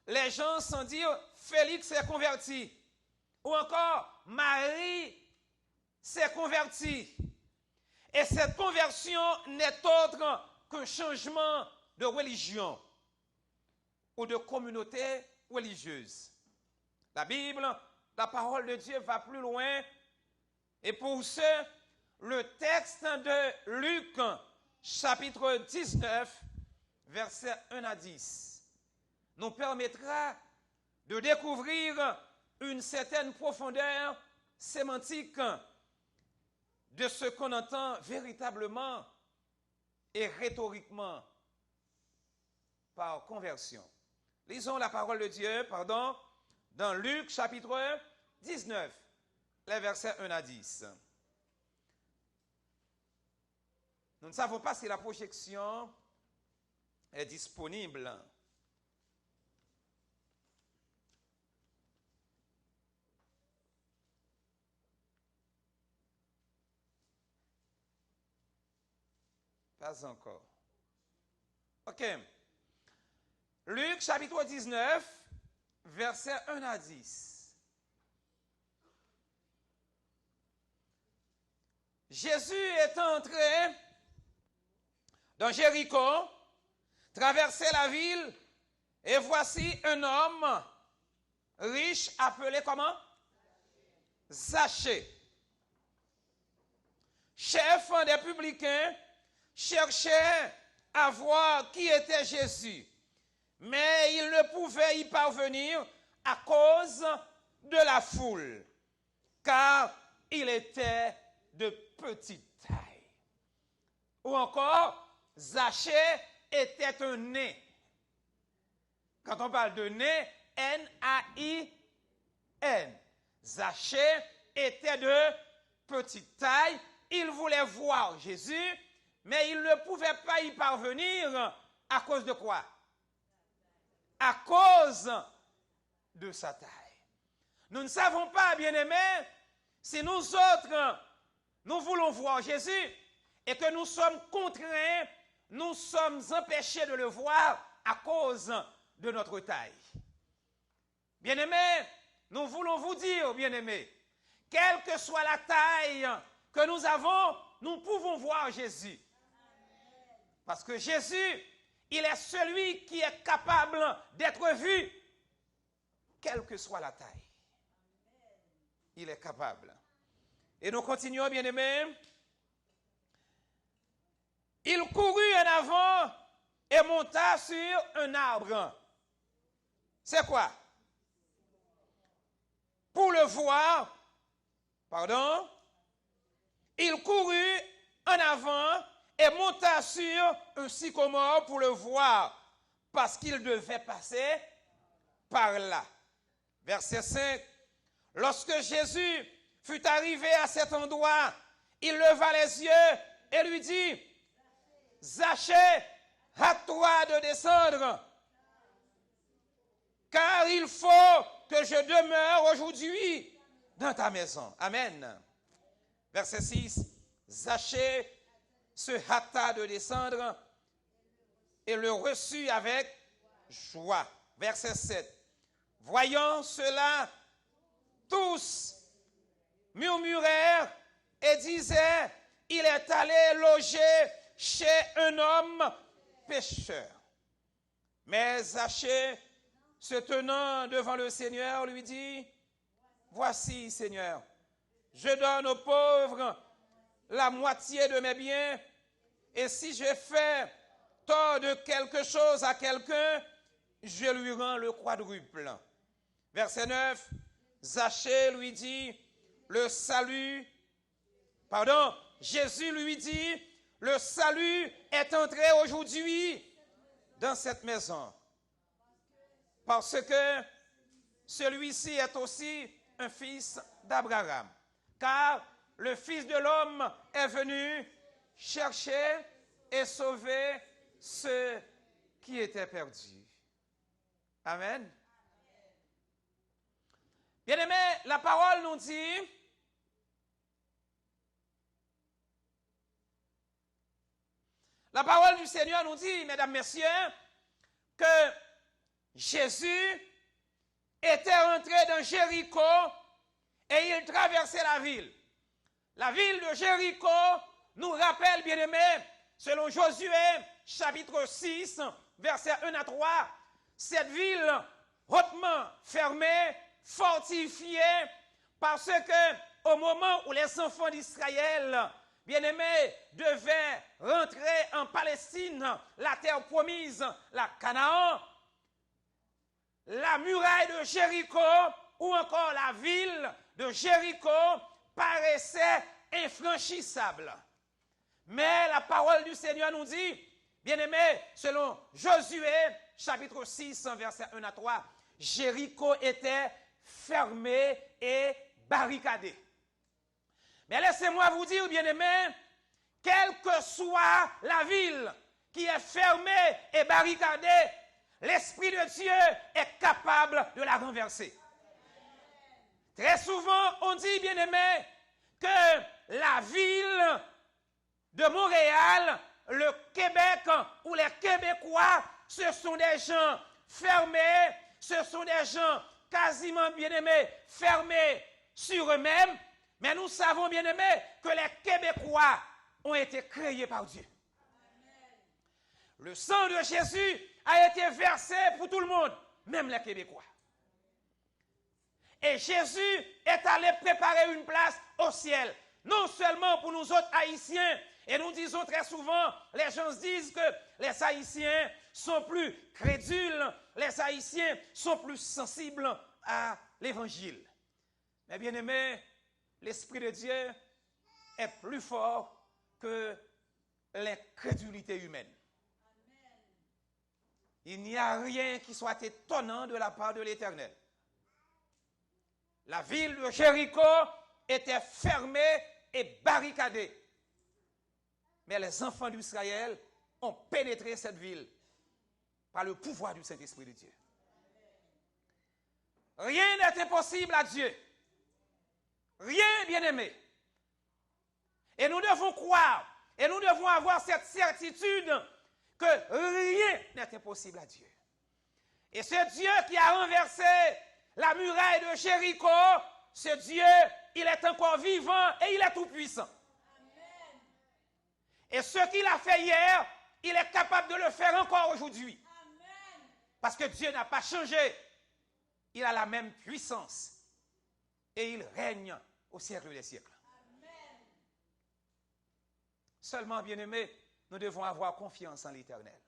les gens s'en dire Félix s'est converti. Ou encore, Marie s'est convertie. Et cette conversion n'est autre qu'un changement de religion ou de communauté religieuse. La Bible, la parole de Dieu va plus loin. Et pour ce, le texte de Luc, chapitre 19, versets 1 à 10, nous permettra de découvrir une certaine profondeur sémantique de ce qu'on entend véritablement et rhétoriquement par conversion. Lisons la parole de Dieu, dans Luc chapitre 19, les versets 1 à 10. Nous ne savons pas si la projection est disponible. Pas encore. OK. Luc chapitre 19, versets 1 à 10. Jésus est entré dans Jéricho, traversait la ville, et voici un homme riche appelé comment? Zachée. Chef des publicains, cherchait à voir qui était Jésus, mais il ne pouvait y parvenir à cause de la foule, car il était de petite taille. Ou encore, Zachée était un nain. Quand on parle de nain, N-A-I-N. Zachée était de petite taille. Il voulait voir Jésus, mais il ne pouvait pas y parvenir à cause de quoi? À cause de sa taille. Nous ne savons pas, bien-aimés, si nous autres, nous voulons voir Jésus et que nous sommes contraints, nous sommes empêchés de le voir à cause de notre taille. Bien-aimés, nous voulons vous dire, bien-aimés, quelle que soit la taille que nous avons, nous pouvons voir Jésus. Parce que Jésus, il est celui qui est capable d'être vu, quelle que soit la taille. Il est capable. Et nous continuons, bien-aimés. Il courut en avant et monta sur un arbre. C'est quoi? Pour le voir, il courut en avant et monta sur un sycomore pour le voir, parce qu'il devait passer par là. Verset 5. Lorsque Jésus fut arrivé à cet endroit, il leva les yeux et lui dit, Zachée, hâte-toi de descendre, car il faut que je demeure aujourd'hui dans ta maison. Amen. Verset 6. Zachée se hâta de descendre et le reçut avec joie. Verset 7. Voyant cela, tous murmurèrent et disaient, il est allé loger chez un homme pécheur. Mais Zachée, se tenant devant le Seigneur, lui dit, voici, Seigneur, je donne aux pauvres la moitié de mes biens, et si je fais tort de quelque chose à quelqu'un, je lui rends le quadruple. Verset 9, Zachée lui dit, Jésus lui dit, le salut est entré aujourd'hui dans cette maison. Parce que celui-ci est aussi un fils d'Abraham. Car le Fils de l'homme est venu chercher et sauver ceux qui étaient perdus. Amen. Bien-aimés, la parole nous dit, la parole du Seigneur nous dit, mesdames, messieurs, que Jésus était rentré dans Jéricho et il traversait la ville. La ville de Jéricho nous rappelle, bien-aimés, selon Josué, chapitre 6, versets 1 à 3, cette ville hautement fermée, fortifiée, parce que au moment où les enfants d'Israël, bien-aimés, devaient rentrer en Palestine, la terre promise, la Canaan, la muraille de Jéricho ou encore la ville de Jéricho paraissait infranchissable. Mais la parole du Seigneur nous dit, bien-aimés, selon Josué, chapitre 6, versets 1 à 3, Jéricho était fermé et barricadé. Mais laissez-moi vous dire, bien-aimés, quelle que soit la ville qui est fermée et barricadée, l'Esprit de Dieu est capable de la renverser. Très souvent, on dit, bien-aimés, que la ville de Montréal, le Québec ou les Québécois, ce sont des gens fermés, ce sont des gens quasiment, bien-aimés, fermés sur eux-mêmes. Mais nous savons, bien-aimés, que les Québécois ont été créés par Dieu. Le sang de Jésus a été versé pour tout le monde, même les Québécois. Et Jésus est allé préparer une place au ciel, non seulement pour nous autres Haïtiens, et nous disons très souvent, les gens disent que les Haïtiens sont plus crédules, les Haïtiens sont plus sensibles à l'évangile. Mais bien aimés, l'Esprit de Dieu est plus fort que l'incrédulité humaine. Il n'y a rien qui soit étonnant de la part de l'Éternel. La ville de Jéricho était fermée et barricadée. Mais les enfants d'Israël ont pénétré cette ville par le pouvoir du Saint-Esprit de Dieu. Rien n'est impossible à Dieu. Rien, bien-aimé. Et nous devons croire Et nous devons avoir cette certitude que rien n'est impossible à Dieu. Et ce Dieu qui a renversé la muraille de Jéricho, ce Dieu, il est encore vivant et il est tout puissant. Et ce qu'il a fait hier, il est capable de le faire encore aujourd'hui. Parce que Dieu n'a pas changé. Il a la même puissance. Et il règne au siècle des siècles. Seulement, bien-aimés, nous devons avoir confiance en l'Éternel.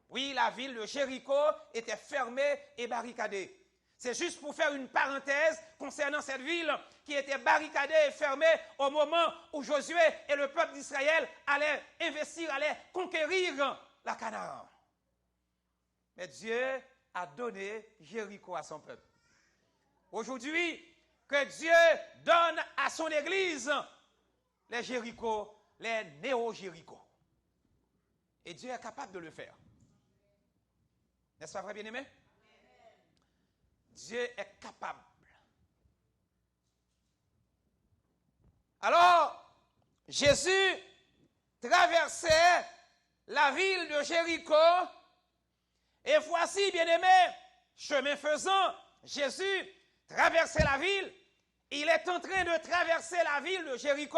Oui, la ville de Jéricho était fermée et barricadée. C'est juste pour faire une parenthèse concernant cette ville qui était barricadée et fermée au moment où Josué et le peuple d'Israël allaient investir, allaient conquérir la Canaan. Mais Dieu a donné Jéricho à son peuple. Aujourd'hui, que Dieu donne à son Église les Jéricho, les néo-Jéricho. Et Dieu est capable de le faire. N'est-ce pas vrai, bien-aimé? Dieu est capable. Alors, Jésus traversait la ville de Jéricho. Et voici, bien-aimé, chemin faisant, Jésus traversait la ville. Il est en train de traverser la ville de Jéricho.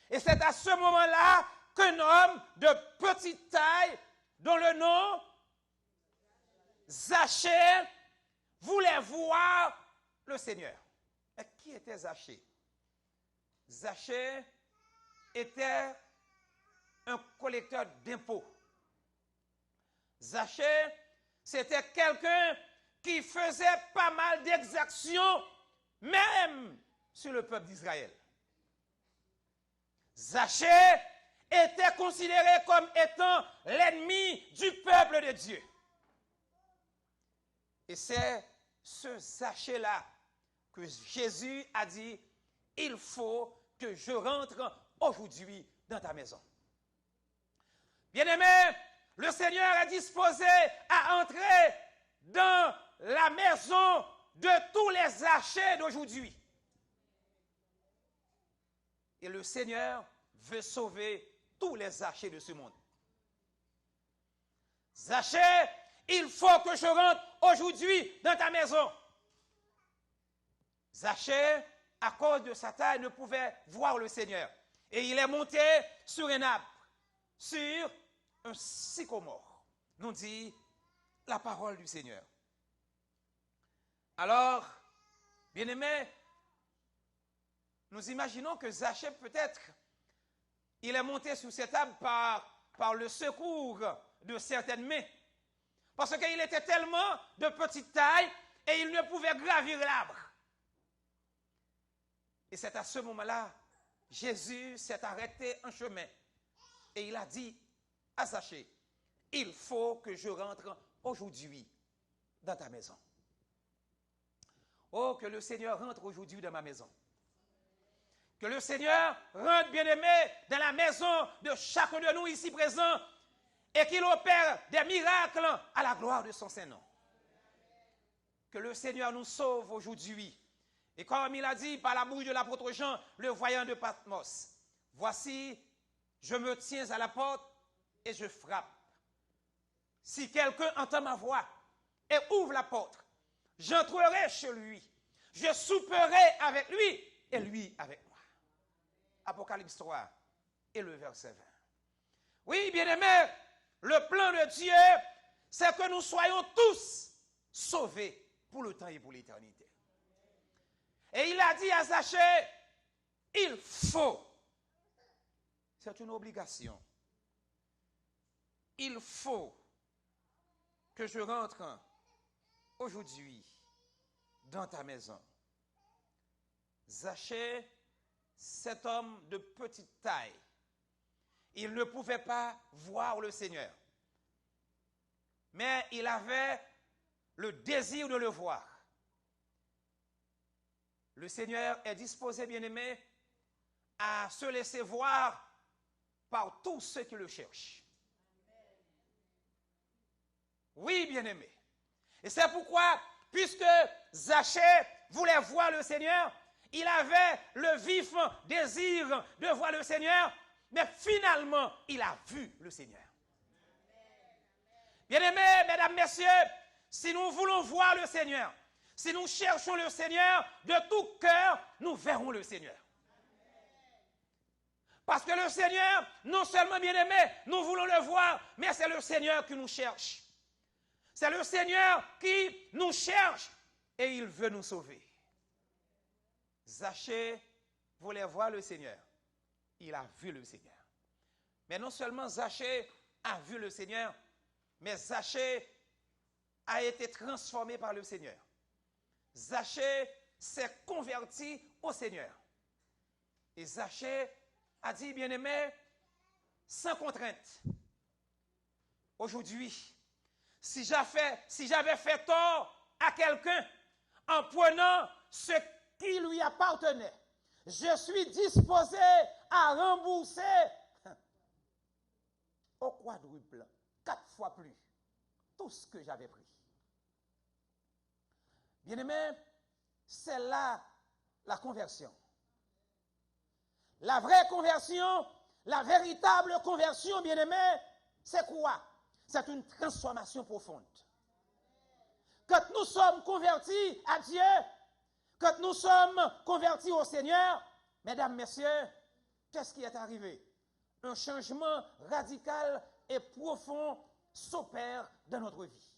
Et c'est à ce moment-là qu'un homme de petite taille, dont le nom Zachée, voulait voir le Seigneur. Mais qui était Zachée? Zachée était un collecteur d'impôts. Zachée, c'était quelqu'un qui faisait pas mal d'exactions, même sur le peuple d'Israël. Zachée était considéré comme étant l'ennemi du peuple de Dieu. Et c'est ce Zachée-là que Jésus a dit, il faut que je rentre aujourd'hui dans ta maison. Bien-aimé, le Seigneur est disposé à entrer dans la maison de tous les Zachées d'aujourd'hui. Et le Seigneur veut sauver tous les Zachées de ce monde. Zachée, il faut que je rentre aujourd'hui dans ta maison. Zachée, à cause de sa taille, ne pouvait voir le Seigneur. Et il est monté sur un arbre, sur un sycomore, nous dit la parole du Seigneur. Alors, bien-aimés, nous imaginons que Zachée, peut-être, il est monté sur cet arbre par le secours de certaines mains. Parce qu'il était tellement de petite taille et il ne pouvait gravir l'arbre. Et c'est à ce moment-là, Jésus s'est arrêté en chemin et il a dit à Zachée, il faut que je rentre aujourd'hui dans ta maison. Oh, que le Seigneur rentre aujourd'hui dans ma maison. Que le Seigneur rentre, bien-aimé, dans la maison de chacun de nous ici présents et qu'il opère des miracles à la gloire de son Saint-Nom. Que le Seigneur nous sauve aujourd'hui. Et comme il a dit par la bouche de l'apôtre Jean, le voyant de Patmos, voici, je me tiens à la porte et je frappe. Si quelqu'un entend ma voix et ouvre la porte, j'entrerai chez lui, je souperai avec lui et lui avec moi. Apocalypse 3 et le verset 20. Oui, bien-aimés, le plan de Dieu, c'est que nous soyons tous sauvés pour le temps et pour l'éternité. Et il a dit à Zachée, il faut, c'est une obligation, il faut que je rentre aujourd'hui dans ta maison. Zachée, cet homme de petite taille, il ne pouvait pas voir le Seigneur. Mais il avait le désir de le voir. Le Seigneur est disposé, bien-aimé, à se laisser voir par tous ceux qui le cherchent. Oui, bien-aimé. Et c'est pourquoi, puisque Zachée voulait voir le Seigneur, il avait le vif désir de voir le Seigneur, mais finalement, il a vu le Seigneur. Bien-aimés, mesdames, messieurs, si nous voulons voir le Seigneur, si nous cherchons le Seigneur, de tout cœur, nous verrons le Seigneur. Parce que le Seigneur, non seulement bien-aimé, nous voulons le voir, mais c'est le Seigneur qui nous cherche. C'est le Seigneur qui nous cherche et il veut nous sauver. Zachée voulait voir le Seigneur. Il a vu le Seigneur. Mais non seulement Zachée a vu le Seigneur, mais Zachée a été transformé par le Seigneur. Zachée s'est converti au Seigneur. Et Zachée a dit, bien-aimé, sans contrainte, aujourd'hui, si j'avais fait tort à quelqu'un en prenant ce qui lui appartenait, je suis disposé à rembourser au quadruple, 4 fois plus, tout ce que j'avais pris. Bien-aimé, c'est là la conversion. La vraie conversion, la véritable conversion, bien-aimé, c'est quoi? C'est une transformation profonde. Quand nous sommes convertis à Dieu, quand nous sommes convertis au Seigneur, mesdames, messieurs, qu'est-ce qui est arrivé? Un changement radical et profond s'opère dans notre vie.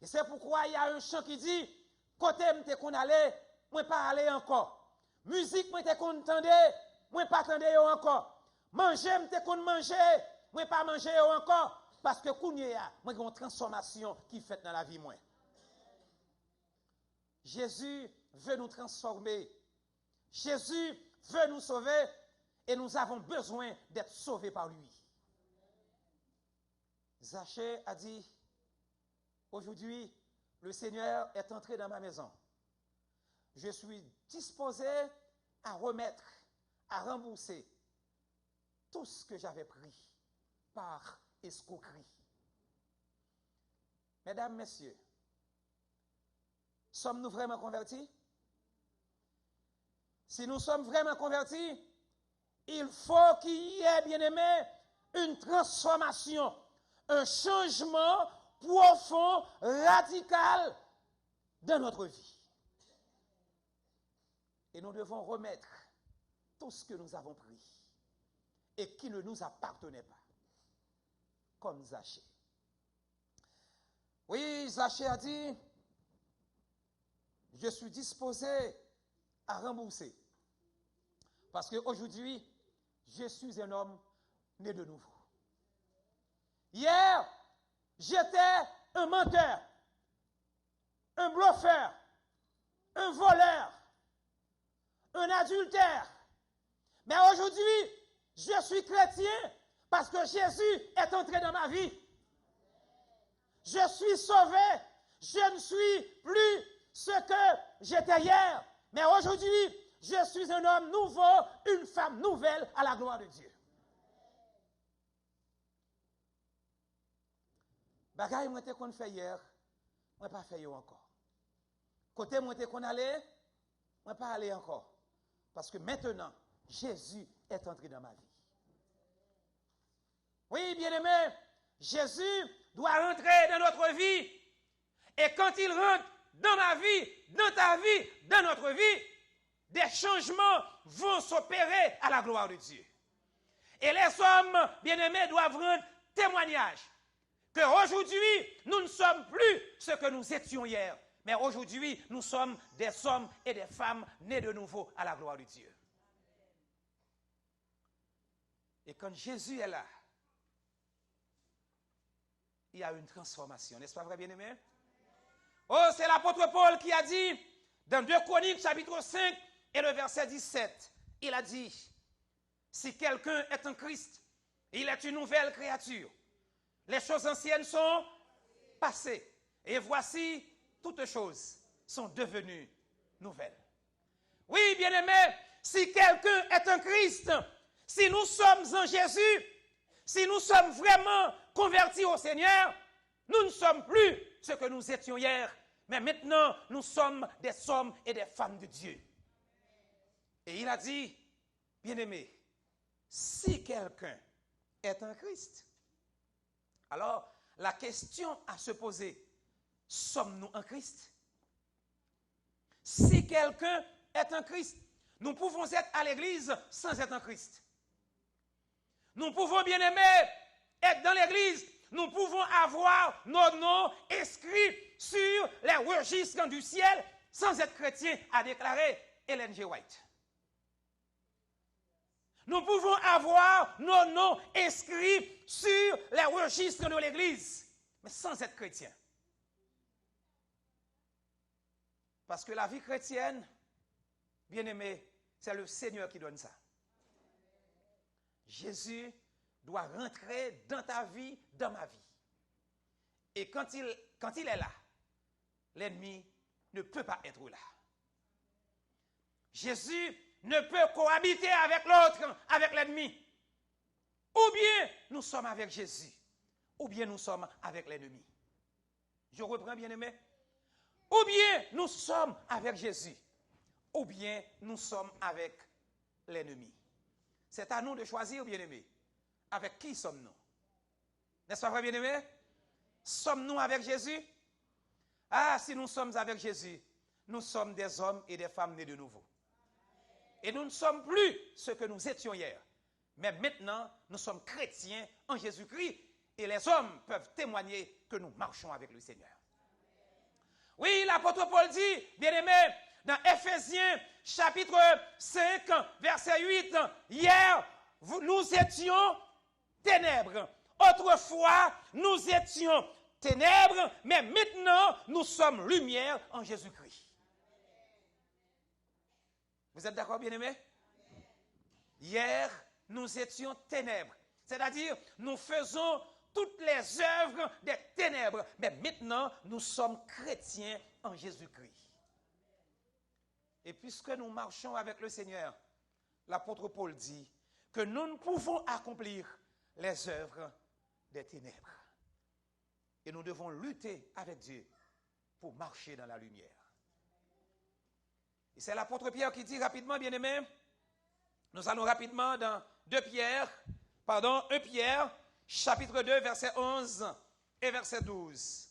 Et c'est pourquoi il y a un chant qui dit, côté m'te qu'on allait, moi pas aller encore. Musique m'te qu'on entendait, moi pas entendait encore. Manger m'te qu'on manger, moi pas manger encore. Parce que kounya, moi j'ai une transformation qui fait dans la vie moi. Jésus veut nous transformer. Jésus veut nous sauver et nous avons besoin d'être sauvés par lui. Zachée a dit, aujourd'hui, le Seigneur est entré dans ma maison. Je suis disposé à remettre, à rembourser tout ce que j'avais pris par escroquerie. Mesdames, messieurs, sommes-nous vraiment convertis? Si nous sommes vraiment convertis, il faut qu'il y ait, bien-aimé, une transformation, un changement profond, radical dans notre vie. Et nous devons remettre tout ce que nous avons pris et qui ne nous appartenait pas, comme Zachée. Oui, Zachée a dit, je suis disposé à rembourser. Parce qu'aujourd'hui, je suis un homme né de nouveau. Hier, j'étais un menteur, un bluffeur, un voleur, un adultère. Mais aujourd'hui, je suis chrétien parce que Jésus est entré dans ma vie. Je suis sauvé. Je ne suis plus ce que j'étais hier. Mais aujourd'hui, je suis un homme nouveau, une femme nouvelle à la gloire de Dieu. Bagay moi te qu'on fait hier, moi pas fait encore. Côté moi te qu'on allait, moi pas aller encore. Parce que maintenant, Jésus est entré dans ma vie. Oui, bien-aimé, Jésus doit rentrer dans notre vie. Et quand il rentre dans ma vie, dans ta vie, dans notre vie, des changements vont s'opérer à la gloire de Dieu. Et les hommes, bien-aimés, doivent rendre témoignage qu'aujourd'hui, nous ne sommes plus ce que nous étions hier. Mais aujourd'hui, nous sommes des hommes et des femmes nés de nouveau à la gloire de Dieu. Et quand Jésus est là, il y a une transformation. N'est-ce pas vrai, bien-aimé? Oh, c'est l'apôtre Paul qui a dit, dans 2 Chroniques, chapitre 5, et le verset 17, il a dit, si quelqu'un est en Christ, il est une nouvelle créature. Les choses anciennes sont passées. Et voici, toutes choses sont devenues nouvelles. Oui, bien-aimé, si quelqu'un est en Christ, si nous sommes en Jésus, si nous sommes vraiment convertis au Seigneur, nous ne sommes plus ce que nous étions hier, mais maintenant nous sommes des hommes et des femmes de Dieu. Et il a dit, bien-aimé, si quelqu'un est en Christ. Alors, la question à se poser, sommes-nous en Christ? Si quelqu'un est en Christ, nous pouvons être à l'église sans être en Christ. Nous pouvons, bien aimés, être dans l'église. Nous pouvons avoir nos noms inscrits sur les registres du ciel sans être chrétiens, a déclaré Ellen G. White. Nous pouvons avoir nos noms inscrits sur les registres de l'église, mais sans être chrétiens. Parce que la vie chrétienne, bien aimé, c'est le Seigneur qui donne ça. Jésus doit rentrer dans ta vie, dans ma vie. Et quand il est là, l'ennemi ne peut pas être là. Jésus ne peut cohabiter avec l'autre, avec l'ennemi. Ou bien nous sommes avec Jésus, ou bien nous sommes avec l'ennemi. Je reprends, bien aimé. Ou bien nous sommes avec Jésus, ou bien nous sommes avec l'ennemi. C'est à nous de choisir, bien-aimés. Avec qui sommes-nous? N'est-ce pas vrai, bien-aimés? Sommes-nous avec Jésus? Ah, si nous sommes avec Jésus, nous sommes des hommes et des femmes nés de nouveau. Et nous ne sommes plus ce que nous étions hier. Mais maintenant, nous sommes chrétiens en Jésus-Christ. Et les hommes peuvent témoigner que nous marchons avec le Seigneur. Oui, l'apôtre Paul dit, bien-aimés, dans Éphésiens chapitre 5, verset 8, hier, nous étions ténèbres. Autrefois, nous étions ténèbres, mais maintenant, nous sommes lumière en Jésus-Christ. Vous êtes d'accord, bien-aimés? Hier, nous étions ténèbres. C'est-à-dire, nous faisons toutes les œuvres des ténèbres, mais maintenant, nous sommes chrétiens en Jésus-Christ. Et puisque nous marchons avec le Seigneur, l'apôtre Paul dit que nous ne pouvons accomplir les œuvres des ténèbres. Et nous devons lutter avec Dieu pour marcher dans la lumière. Et c'est l'apôtre Pierre qui dit rapidement, bien-aimés, nous allons rapidement dans 1 Pierre, chapitre 2, verset 11 et verset 12.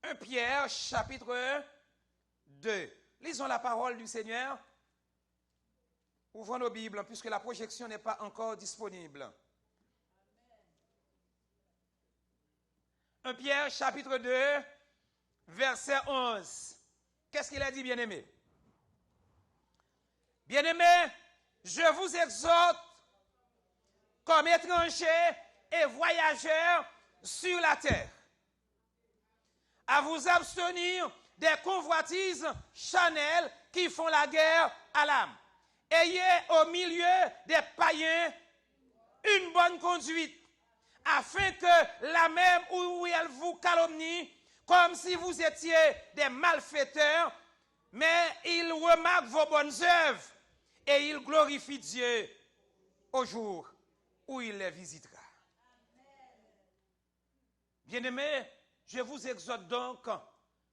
1 Pierre, chapitre 2. Lisons la parole du Seigneur. Ouvrons nos Bibles, puisque la projection n'est pas encore disponible. 1 Pierre, chapitre 2, verset 11. Qu'est-ce qu'il a dit, bien-aimé? Bien-aimé, je vous exhorte, comme étrangers et voyageurs sur la terre, à vous abstenir des convoitises charnelles qui font la guerre à l'âme. Ayez au milieu des païens une bonne conduite, afin que la même où elle vous calomnie, comme si vous étiez des malfaiteurs, mais ils remarquent vos bonnes œuvres et ils glorifient Dieu au jour où il les visitera. Bien-aimés, je vous exhorte donc,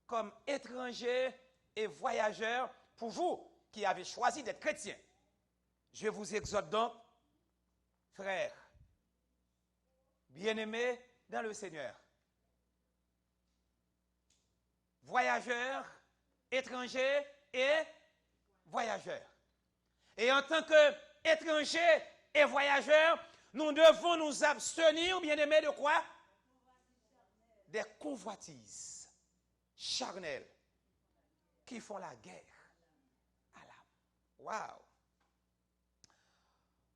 comme étrangers et voyageurs, pour vous qui avez choisi d'être chrétiens, je vous exhorte donc, frères, bien-aimés dans le Seigneur, voyageurs, étrangers et voyageurs. Et en tant qu'étrangers et voyageurs, nous devons nous abstenir, bien-aimés, de quoi? Des convoitises charnelles qui font la guerre à l'âme. Waouh!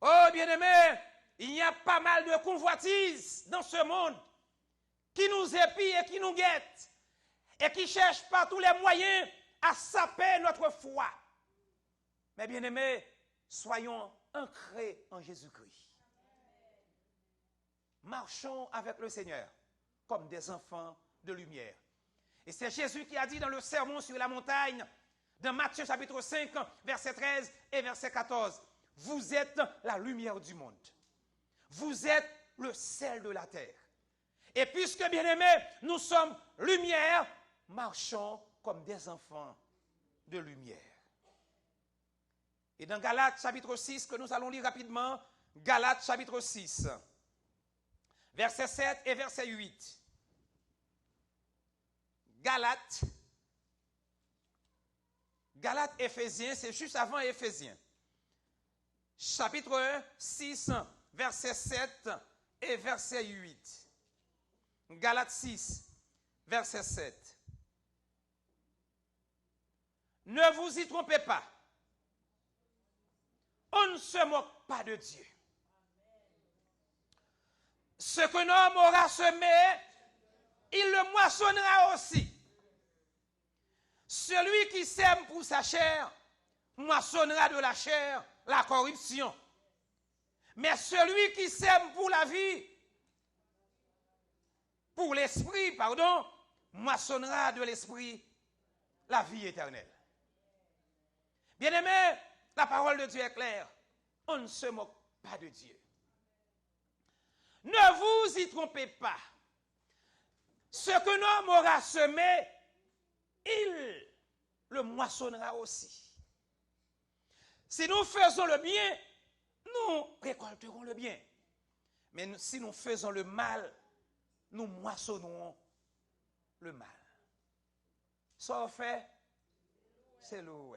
Oh, bien-aimés, il y a pas mal de convoitises dans ce monde qui nous épient et qui nous guettent et qui cherchent par tous les moyens à saper notre foi. Mais bien-aimés, soyons ancrés en Jésus-Christ. Marchons avec le Seigneur comme des enfants de lumière. Et c'est Jésus qui a dit dans le sermon sur la montagne, dans Matthieu chapitre 5, verset 13 et verset 14, « Vous êtes la lumière du monde. Vous êtes le sel de la terre. Et puisque, bien-aimés, nous sommes lumière, marchons comme des enfants de lumière. » Et dans Galates chapitre 6, que nous allons lire rapidement, Galates chapitre 6, verset 7 et verset 8. Galates, Éphésiens, c'est juste avant Éphésiens. Chapitre 6, verset 7 et verset 8. Galates 6, verset 7. Ne vous y trompez pas. On ne se moque pas de Dieu. Ce qu'un homme aura semé, il le moissonnera aussi. Celui qui sème pour sa chair, moissonnera de la chair la corruption. Mais celui qui sème pour la vie, pour l'esprit, pardon, moissonnera de l'esprit la vie éternelle. Bien-aimés, la parole de Dieu est claire. On ne se moque pas de Dieu. Ne vous y trompez pas. Ce que l'homme aura semé, il le moissonnera aussi. Si nous faisons le bien, nous récolterons le bien. Mais si nous faisons le mal, nous moissonnerons le mal. Ça fait, c'est lourd.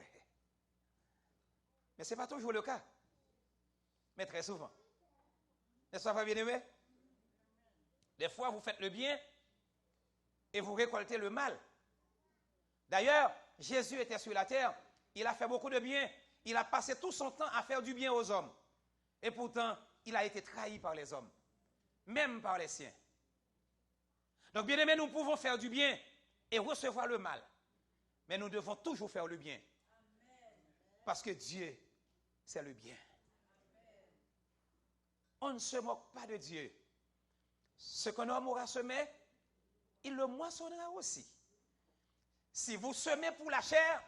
Mais ce n'est pas toujours le cas. Mais très souvent. N'est-ce pas, bien-aimé? Des fois, vous faites le bien et vous récoltez le mal. D'ailleurs, Jésus était sur la terre, il a fait beaucoup de bien, il a passé tout son temps à faire du bien aux hommes. Et pourtant, il a été trahi par les hommes, même par les siens. Donc, bien aimés, nous pouvons faire du bien et recevoir le mal. Mais nous devons toujours faire le bien. Parce que Dieu, c'est le bien. On ne se moque pas de Dieu. Ce qu'un homme aura semé, il le moissonnera aussi. Si vous semez pour la chair,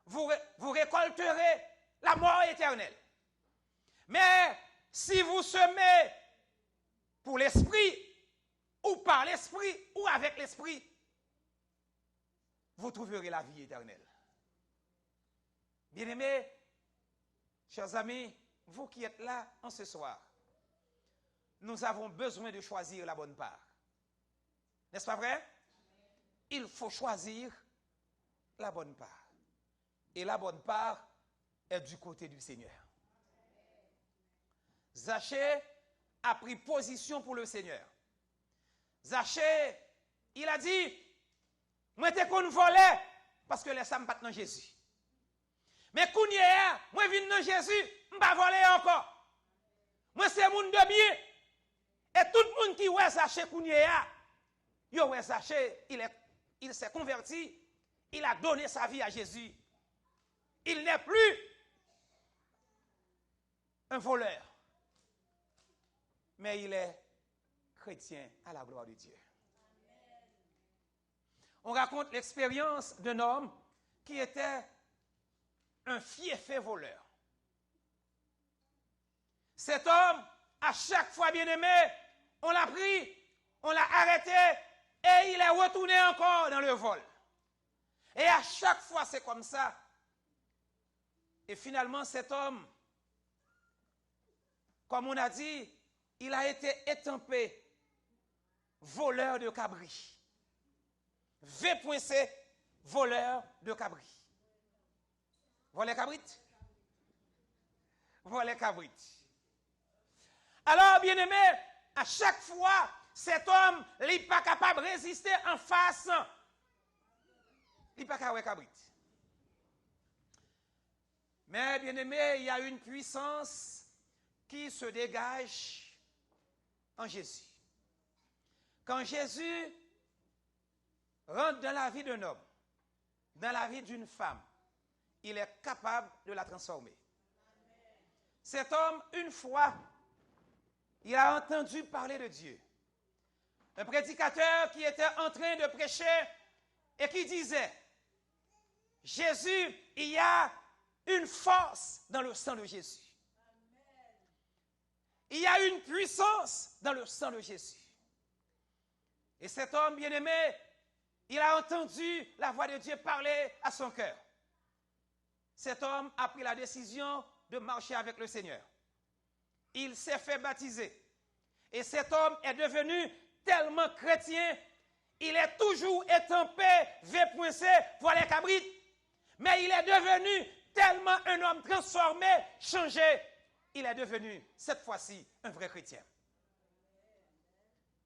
vous récolterez la mort éternelle. Mais si vous semez pour l'esprit, ou par l'esprit, ou avec l'esprit, vous trouverez la vie éternelle. Bien-aimés, chers amis, vous qui êtes là en ce soir, nous avons besoin de choisir la bonne part. N'est-ce pas vrai? Il faut choisir la bonne part. Et la bonne part est du côté du Seigneur. Zachée a pris position pour le Seigneur. Zachée, il a dit, moi t'es qu'on volait parce que les femmes battent dans Jésus. Mais quand moi viens dans Jésus, je ne vais pas voler encore. Moi c'est monde de bien. Et tout le monde qui ouais Zachée Kounia, yo ouais Zachée, il s'est converti, il a donné sa vie à Jésus. Il n'est plus un voleur, mais il est chrétien à la gloire de Dieu. On raconte l'expérience d'un homme qui était un fiefé voleur. Cet homme, à chaque fois bien aimé, on l'a pris, on l'a arrêté et il est retourné encore dans le vol. Et à chaque fois c'est comme ça. Et finalement cet homme, comme on a dit, il a été étampé voleur de cabri. V.C, voleur de cabri. Voler cabrit? Voler cabrit. Alors, bien aimé, à chaque fois, cet homme n'est pas capable de résister en face. Il n'est pas capable de cabrit. Mais, bien aimé, il y a une puissance qui se dégage en Jésus. Quand Jésus rentre dans la vie d'un homme, dans la vie d'une femme, il est capable de la transformer. Cet homme, une fois, il a entendu parler de Dieu. Un prédicateur qui était en train de prêcher et qui disait, Jésus, il y a une force dans le sang de Jésus. Il y a une puissance dans le sang de Jésus. Et cet homme bien-aimé, il a entendu la voix de Dieu parler à son cœur. cet homme a pris la décision de marcher avec le Seigneur. Il s'est fait baptiser. Et cet homme est devenu tellement chrétien, il est toujours étampé, vépoincé, pour les cabrites. Mais il est devenu tellement un homme transformé, changé. Il est devenu, cette fois-ci, un vrai chrétien.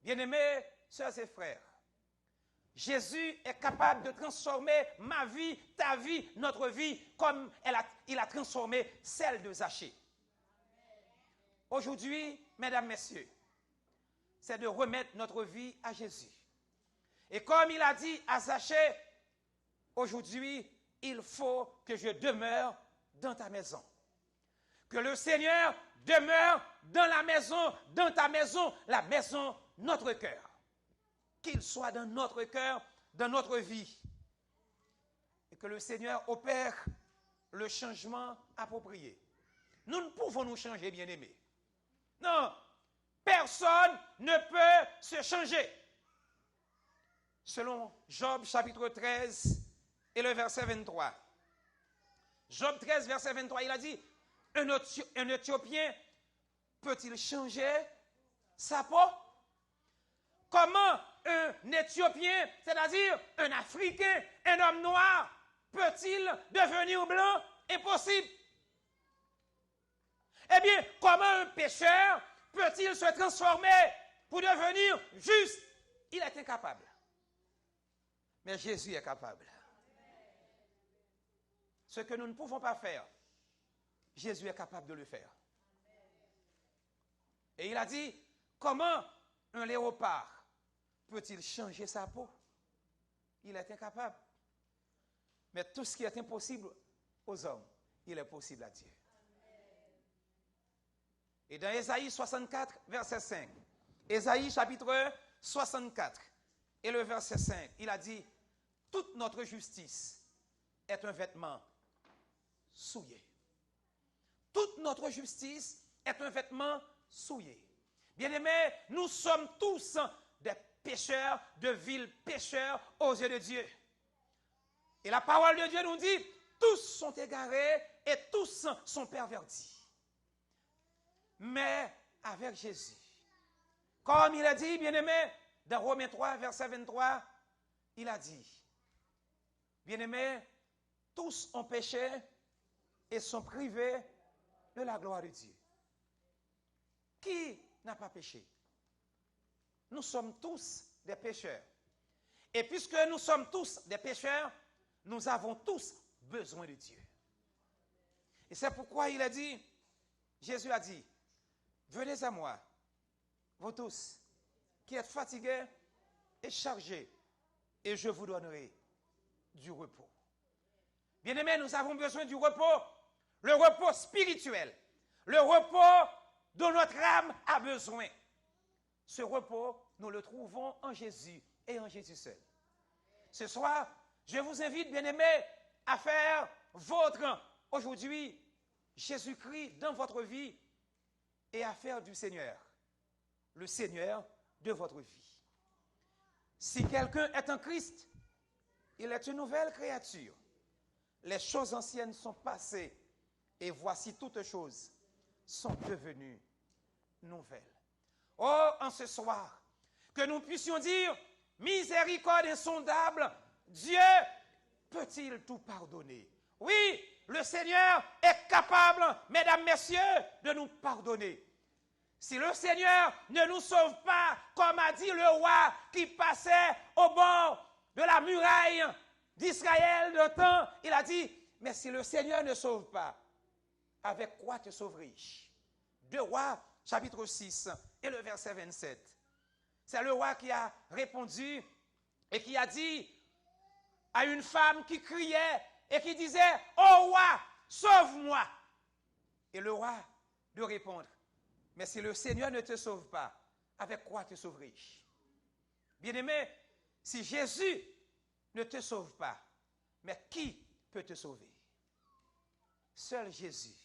Bien-aimés, sœurs et frères, Jésus est capable de transformer ma vie, ta vie, notre vie, comme il a transformé celle de Zachée. Aujourd'hui, mesdames, messieurs, c'est de remettre notre vie à Jésus. Et comme il a dit à Zachée, aujourd'hui, il faut que je demeure dans ta maison. Que le Seigneur demeure dans la maison, dans ta maison, la maison, notre cœur. Qu'il soit dans notre cœur, dans notre vie. Et que le Seigneur opère le changement approprié. Nous ne pouvons nous changer, bien-aimés. Non, personne ne peut se changer. Selon Job chapitre 13 et le verset 23. Job 13, verset 23, il a dit, un Éthiopien peut-il changer sa peau? Comment un Éthiopien, c'est-à-dire un Africain, un homme noir, peut-il devenir blanc? Impossible. Eh bien, comment un pécheur peut-il se transformer pour devenir juste? Il est incapable. Mais Jésus est capable. Ce que nous ne pouvons pas faire, Jésus est capable de le faire. Et il a dit, comment un léopard peut-il changer sa peau? Il est incapable. Mais tout ce qui est impossible aux hommes, il est possible à Dieu. Et dans Ésaïe 64, verset 5, Ésaïe chapitre 64 et le verset 5, il a dit, toute notre justice est un vêtement souillé. Toute notre justice est un vêtement souillé. Bien-aimés, nous sommes tous des pécheurs, de vils pécheurs aux yeux de Dieu. Et la parole de Dieu nous dit, tous sont égarés et tous sont pervertis. Mais avec Jésus, comme il a dit, bien-aimés, dans Romains 3, verset 23, il a dit, bien-aimés, tous ont péché et sont privés de la gloire de Dieu. Qui n'a pas péché? Nous sommes tous des pécheurs. Et puisque nous sommes tous des pécheurs, nous avons tous besoin de Dieu. Et c'est pourquoi il a dit, Jésus a dit, venez à moi, vous tous, qui êtes fatigués et chargés, et je vous donnerai du repos. Bien-aimés, nous avons besoin du repos, le repos spirituel, le repos dont notre âme a besoin. Ce repos, nous le trouvons en Jésus et en Jésus seul. Ce soir, je vous invite, bien-aimés, à faire votre, aujourd'hui, Jésus-Christ dans votre vie et à faire du Seigneur le Seigneur de votre vie. Si quelqu'un est en Christ, il est une nouvelle créature. Les choses anciennes sont passées et voici toutes choses sont devenues nouvelles. Oh, en ce soir, que nous puissions dire, miséricorde insondable, Dieu peut-il tout pardonner? Oui, le Seigneur est capable, mesdames, messieurs, de nous pardonner. Si le Seigneur ne nous sauve pas, comme a dit le roi qui passait au bord de la muraille d'Israël de temps, il a dit, mais si le Seigneur ne sauve pas, avec quoi te sauverai-je? 2 Rois, chapitre 6, et le verset 27. C'est le roi qui a répondu et qui a dit à une femme qui criait et qui disait, « Oh roi, sauve-moi !» Et le roi de répondre, « Mais si le Seigneur ne te sauve pas, avec quoi te sauverai-je » Bien-aimé, si Jésus ne te sauve pas, mais qui peut te sauver? Seul Jésus.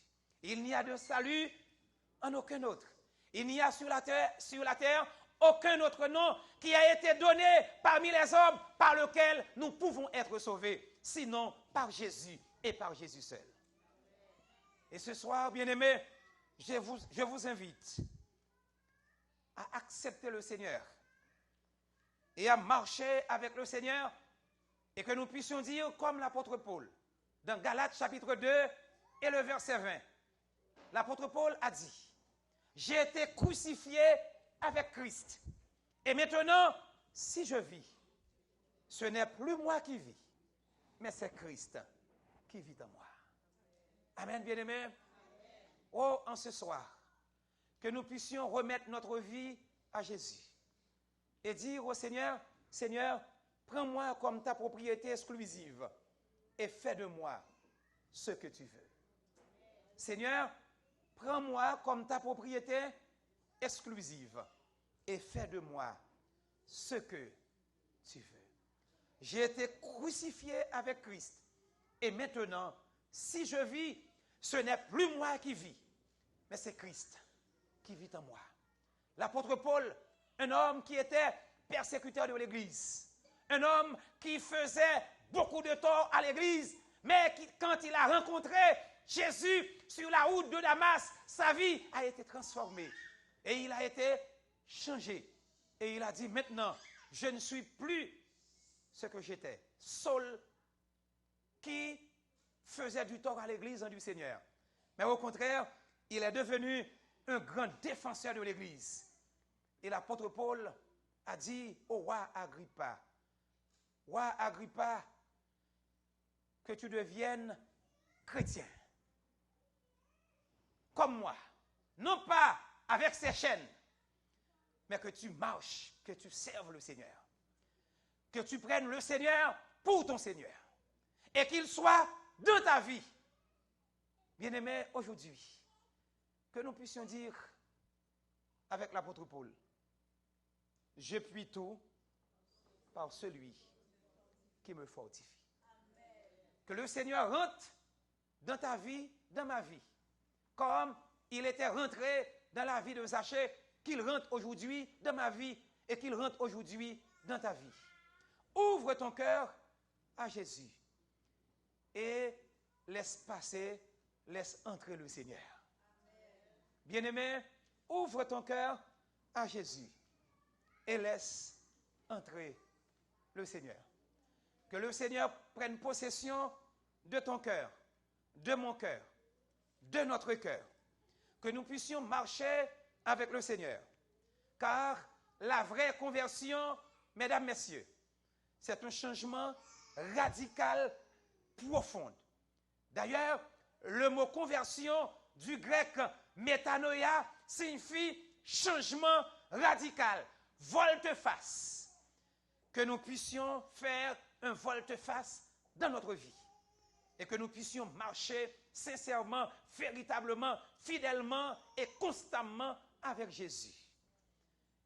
Il n'y a de salut en aucun autre. Il n'y a sur la terre aucun autre nom qui a été donné parmi les hommes par lequel nous pouvons être sauvés, sinon par Jésus et par Jésus seul. Et ce soir, bien-aimés, je vous invite à accepter le Seigneur et à marcher avec le Seigneur et que nous puissions dire comme l'apôtre Paul dans Galates chapitre 2 et le verset 20. L'apôtre Paul a dit, j'ai été crucifié avec Christ et maintenant, si je vis, ce n'est plus moi qui vis, mais c'est Christ qui vit en moi. Amen, bien-aimés. Oh, en ce soir, que nous puissions remettre notre vie à Jésus et dire au Seigneur, Seigneur, prends-moi comme ta propriété exclusive et fais de moi ce que tu veux. Seigneur, prends-moi comme ta propriété exclusive et fais de moi ce que tu veux. J'ai été crucifié avec Christ et maintenant, si je vis, ce n'est plus moi qui vis, mais c'est Christ qui vit en moi. L'apôtre Paul, un homme qui était persécuteur de l'Église, un homme qui faisait beaucoup de tort à l'Église, mais quand il a rencontré Jésus sur la route de Damas, sa vie a été transformée et il a été changé. Et il a dit, maintenant, je ne suis plus ce que j'étais, Saul, qui faisait du tort à l'Église du Seigneur. Mais au contraire, il est devenu un grand défenseur de l'Église. Et l'apôtre Paul a dit au roi Agrippa, que tu deviennes chrétien, comme moi, non pas avec ses chaînes, mais que tu marches, que tu serves le Seigneur, que tu prennes le Seigneur pour ton Seigneur, et qu'il soit dans ta vie. Bien-aimés, aujourd'hui, que nous puissions dire avec l'apôtre Paul, je puis tout par celui qui me fortifie. Que le Seigneur rentre dans ta vie, dans ma vie, comme il était rentré dans la vie de Zachée, qu'il rentre aujourd'hui dans ma vie et qu'il rentre aujourd'hui dans ta vie. Ouvre ton cœur à Jésus et laisse passer, laisse entrer le Seigneur. Bien-aimé, ouvre ton cœur à Jésus et laisse entrer le Seigneur. Que le Seigneur prenne possession de ton cœur, de mon cœur, de notre cœur. Que nous puissions marcher avec le Seigneur. Car la vraie conversion, mesdames, messieurs, c'est un changement radical, profond. D'ailleurs, le mot conversion du grec métanoïa signifie changement radical, volte-face. Que nous puissions faire un volte-face dans notre vie et que nous puissions marcher sincèrement, véritablement, fidèlement et constamment avec Jésus.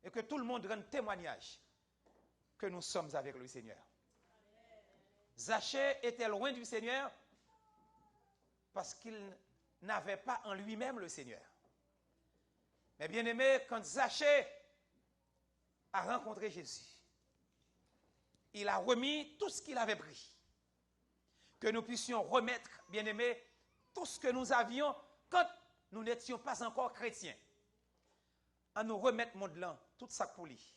Et que tout le monde rende témoignage que nous sommes avec le Seigneur. Zachée était loin du Seigneur parce qu'il n'avait pas en lui-même le Seigneur. Mais bien aimé, quand Zachée a rencontré Jésus, il a remis tout ce qu'il avait pris. Que nous puissions remettre, bien aimé, tout ce que nous avions quand nous n'étions pas encore chrétiens. À nous remettre mon blanc, tout ça pour lui.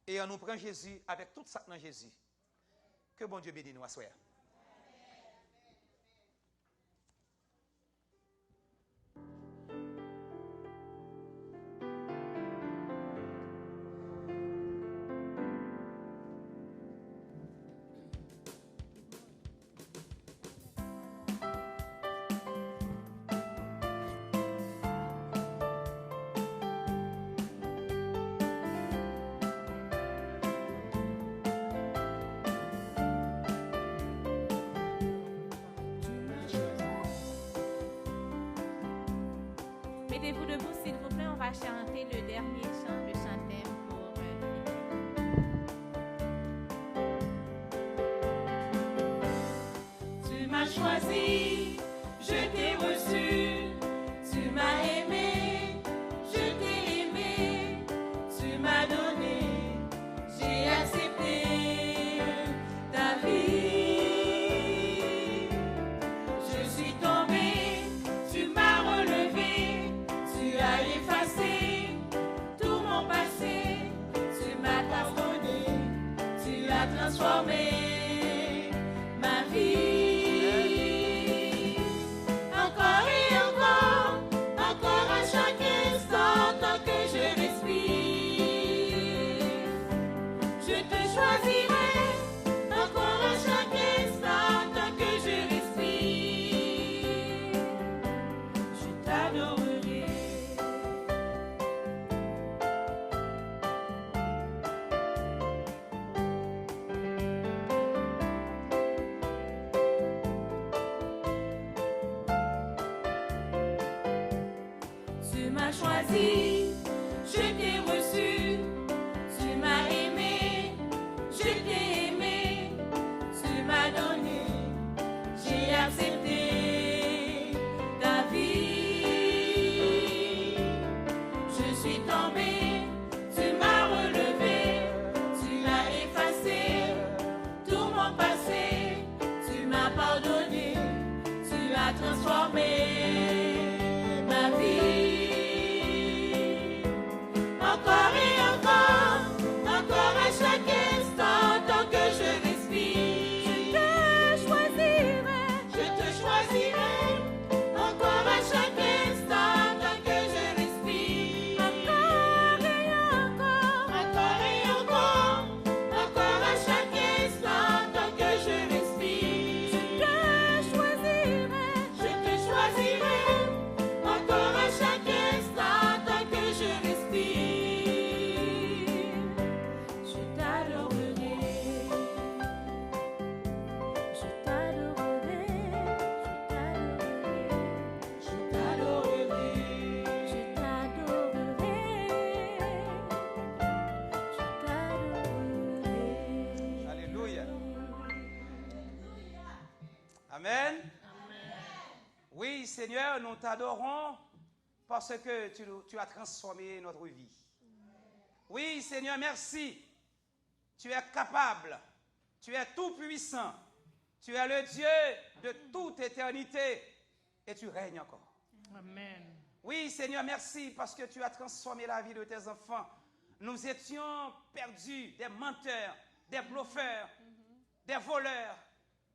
Et à nous prendre Jésus avec tout ça dans Jésus. Que bon Dieu bénisse nous à soir. Mettez-vous debout, s'il vous plaît. On va chanter le dernier chant, le chantème pour Tu m'as choisi, je t'ai reçu, tu m'as aimé, je t'ai aimé, tu m'as donné, j'ai accepté ta vie. transformer ma vie. Encore et encore à chaque instant, tant que je respire, je te choisirai. Encore à chaque instant, tant que je respire, je t'adorerai. Tu m'as choisi, je t'ai reçu, tu m'as aimé, je t'ai aimé, tu m'as donné, j'ai accepté ta vie. Je suis tombée, tu m'as relevé, tu m'as effacé tout mon passé, tu m'as pardonné, tu as transformé ma vie. Encore et encore à chaque instant, tant que je respire, je te choisirai. Encore à chaque instant, tant que je respire, encore et encore à chaque instant, tant que je respire, je te choisirai. Encore à chaque instant, tant que je respire, je t'adorerai. Je t'adorerai. Je t'adorerai. Je t'adorerai. Je t'adorerai. Alléluia. Amen. Oui, Seigneur, nous t'adorons parce que tu as transformé notre vie. Oui, Seigneur, merci. Tu es capable. Tu es tout puissant. Tu es le Dieu de toute éternité et tu règnes encore. Amen. Oui, Seigneur, merci parce que tu as transformé la vie de tes enfants. Nous étions perdus, des menteurs, des bluffeurs, des voleurs,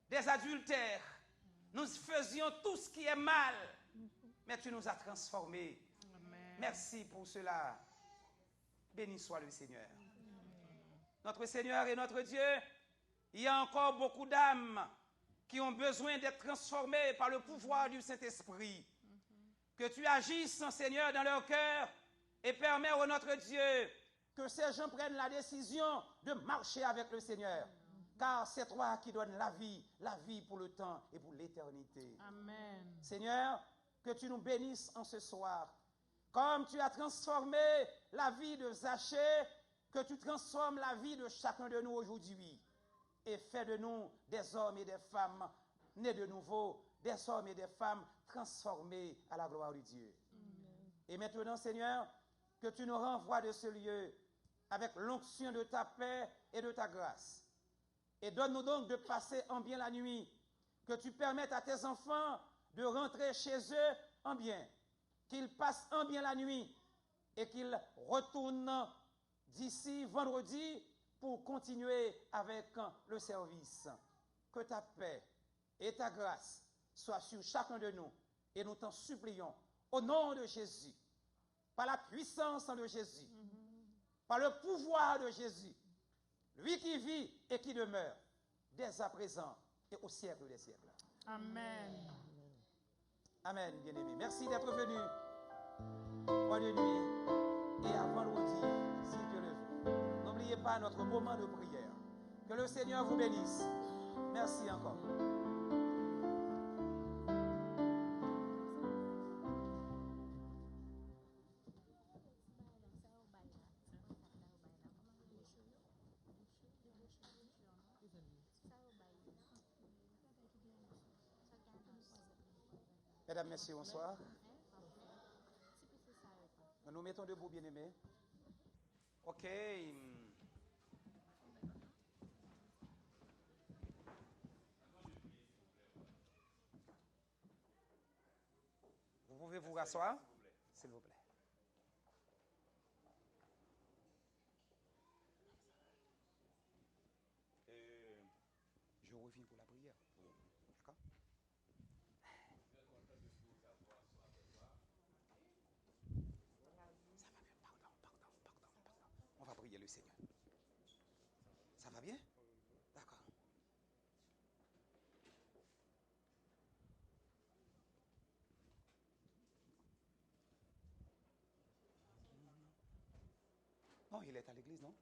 des adultères. Nous faisions tout ce qui est mal, mais tu nous as transformés. Merci pour cela. Béni soit le Seigneur. Notre Seigneur et notre Dieu, il y a encore beaucoup d'âmes qui ont besoin d'être transformées par le pouvoir du Saint-Esprit. Que tu agisses, Seigneur, dans leur cœur et permets, oh notre Dieu, que ces gens prennent la décision de marcher avec le Seigneur. Car c'est toi qui donnes la vie pour le temps et pour l'éternité. Amen. Seigneur, que tu nous bénisses en ce soir. Comme tu as transformé la vie de Zachée, que tu transformes la vie de chacun de nous aujourd'hui. Et fais de nous des hommes et des femmes nés de nouveau, des hommes et des femmes transformés à la gloire de Dieu. Amen. Et maintenant, Seigneur, que tu nous renvoies de ce lieu avec l'onction de ta paix et de ta grâce. Et donne-nous donc de passer en bien la nuit, que tu permettes à tes enfants de rentrer chez eux en bien, qu'ils passent en bien la nuit et qu'ils retournent d'ici vendredi pour continuer avec le service. Que ta paix et ta grâce soient sur chacun de nous et nous t'en supplions au nom de Jésus, par la puissance de Jésus, par le pouvoir de Jésus, lui qui vit et qui demeure dès à présent et au siècle des siècles. Amen. Amen, bien-aimés. Merci d'être venus. Bonne nuit et à vendredi, si Dieu le veut. N'oubliez pas notre moment de prière. Que le Seigneur vous bénisse. Merci encore. Mesdames, Messieurs, bonsoir. Nous nous mettons debout, bien-aimés. OK. Vous pouvez vous rasseoir, s'il vous plaît. reviens pour la prière. D'accord? Ça va bien. Pardon. On va prier le Seigneur. Ça va bien? D'accord. Non, il est à l'église, non?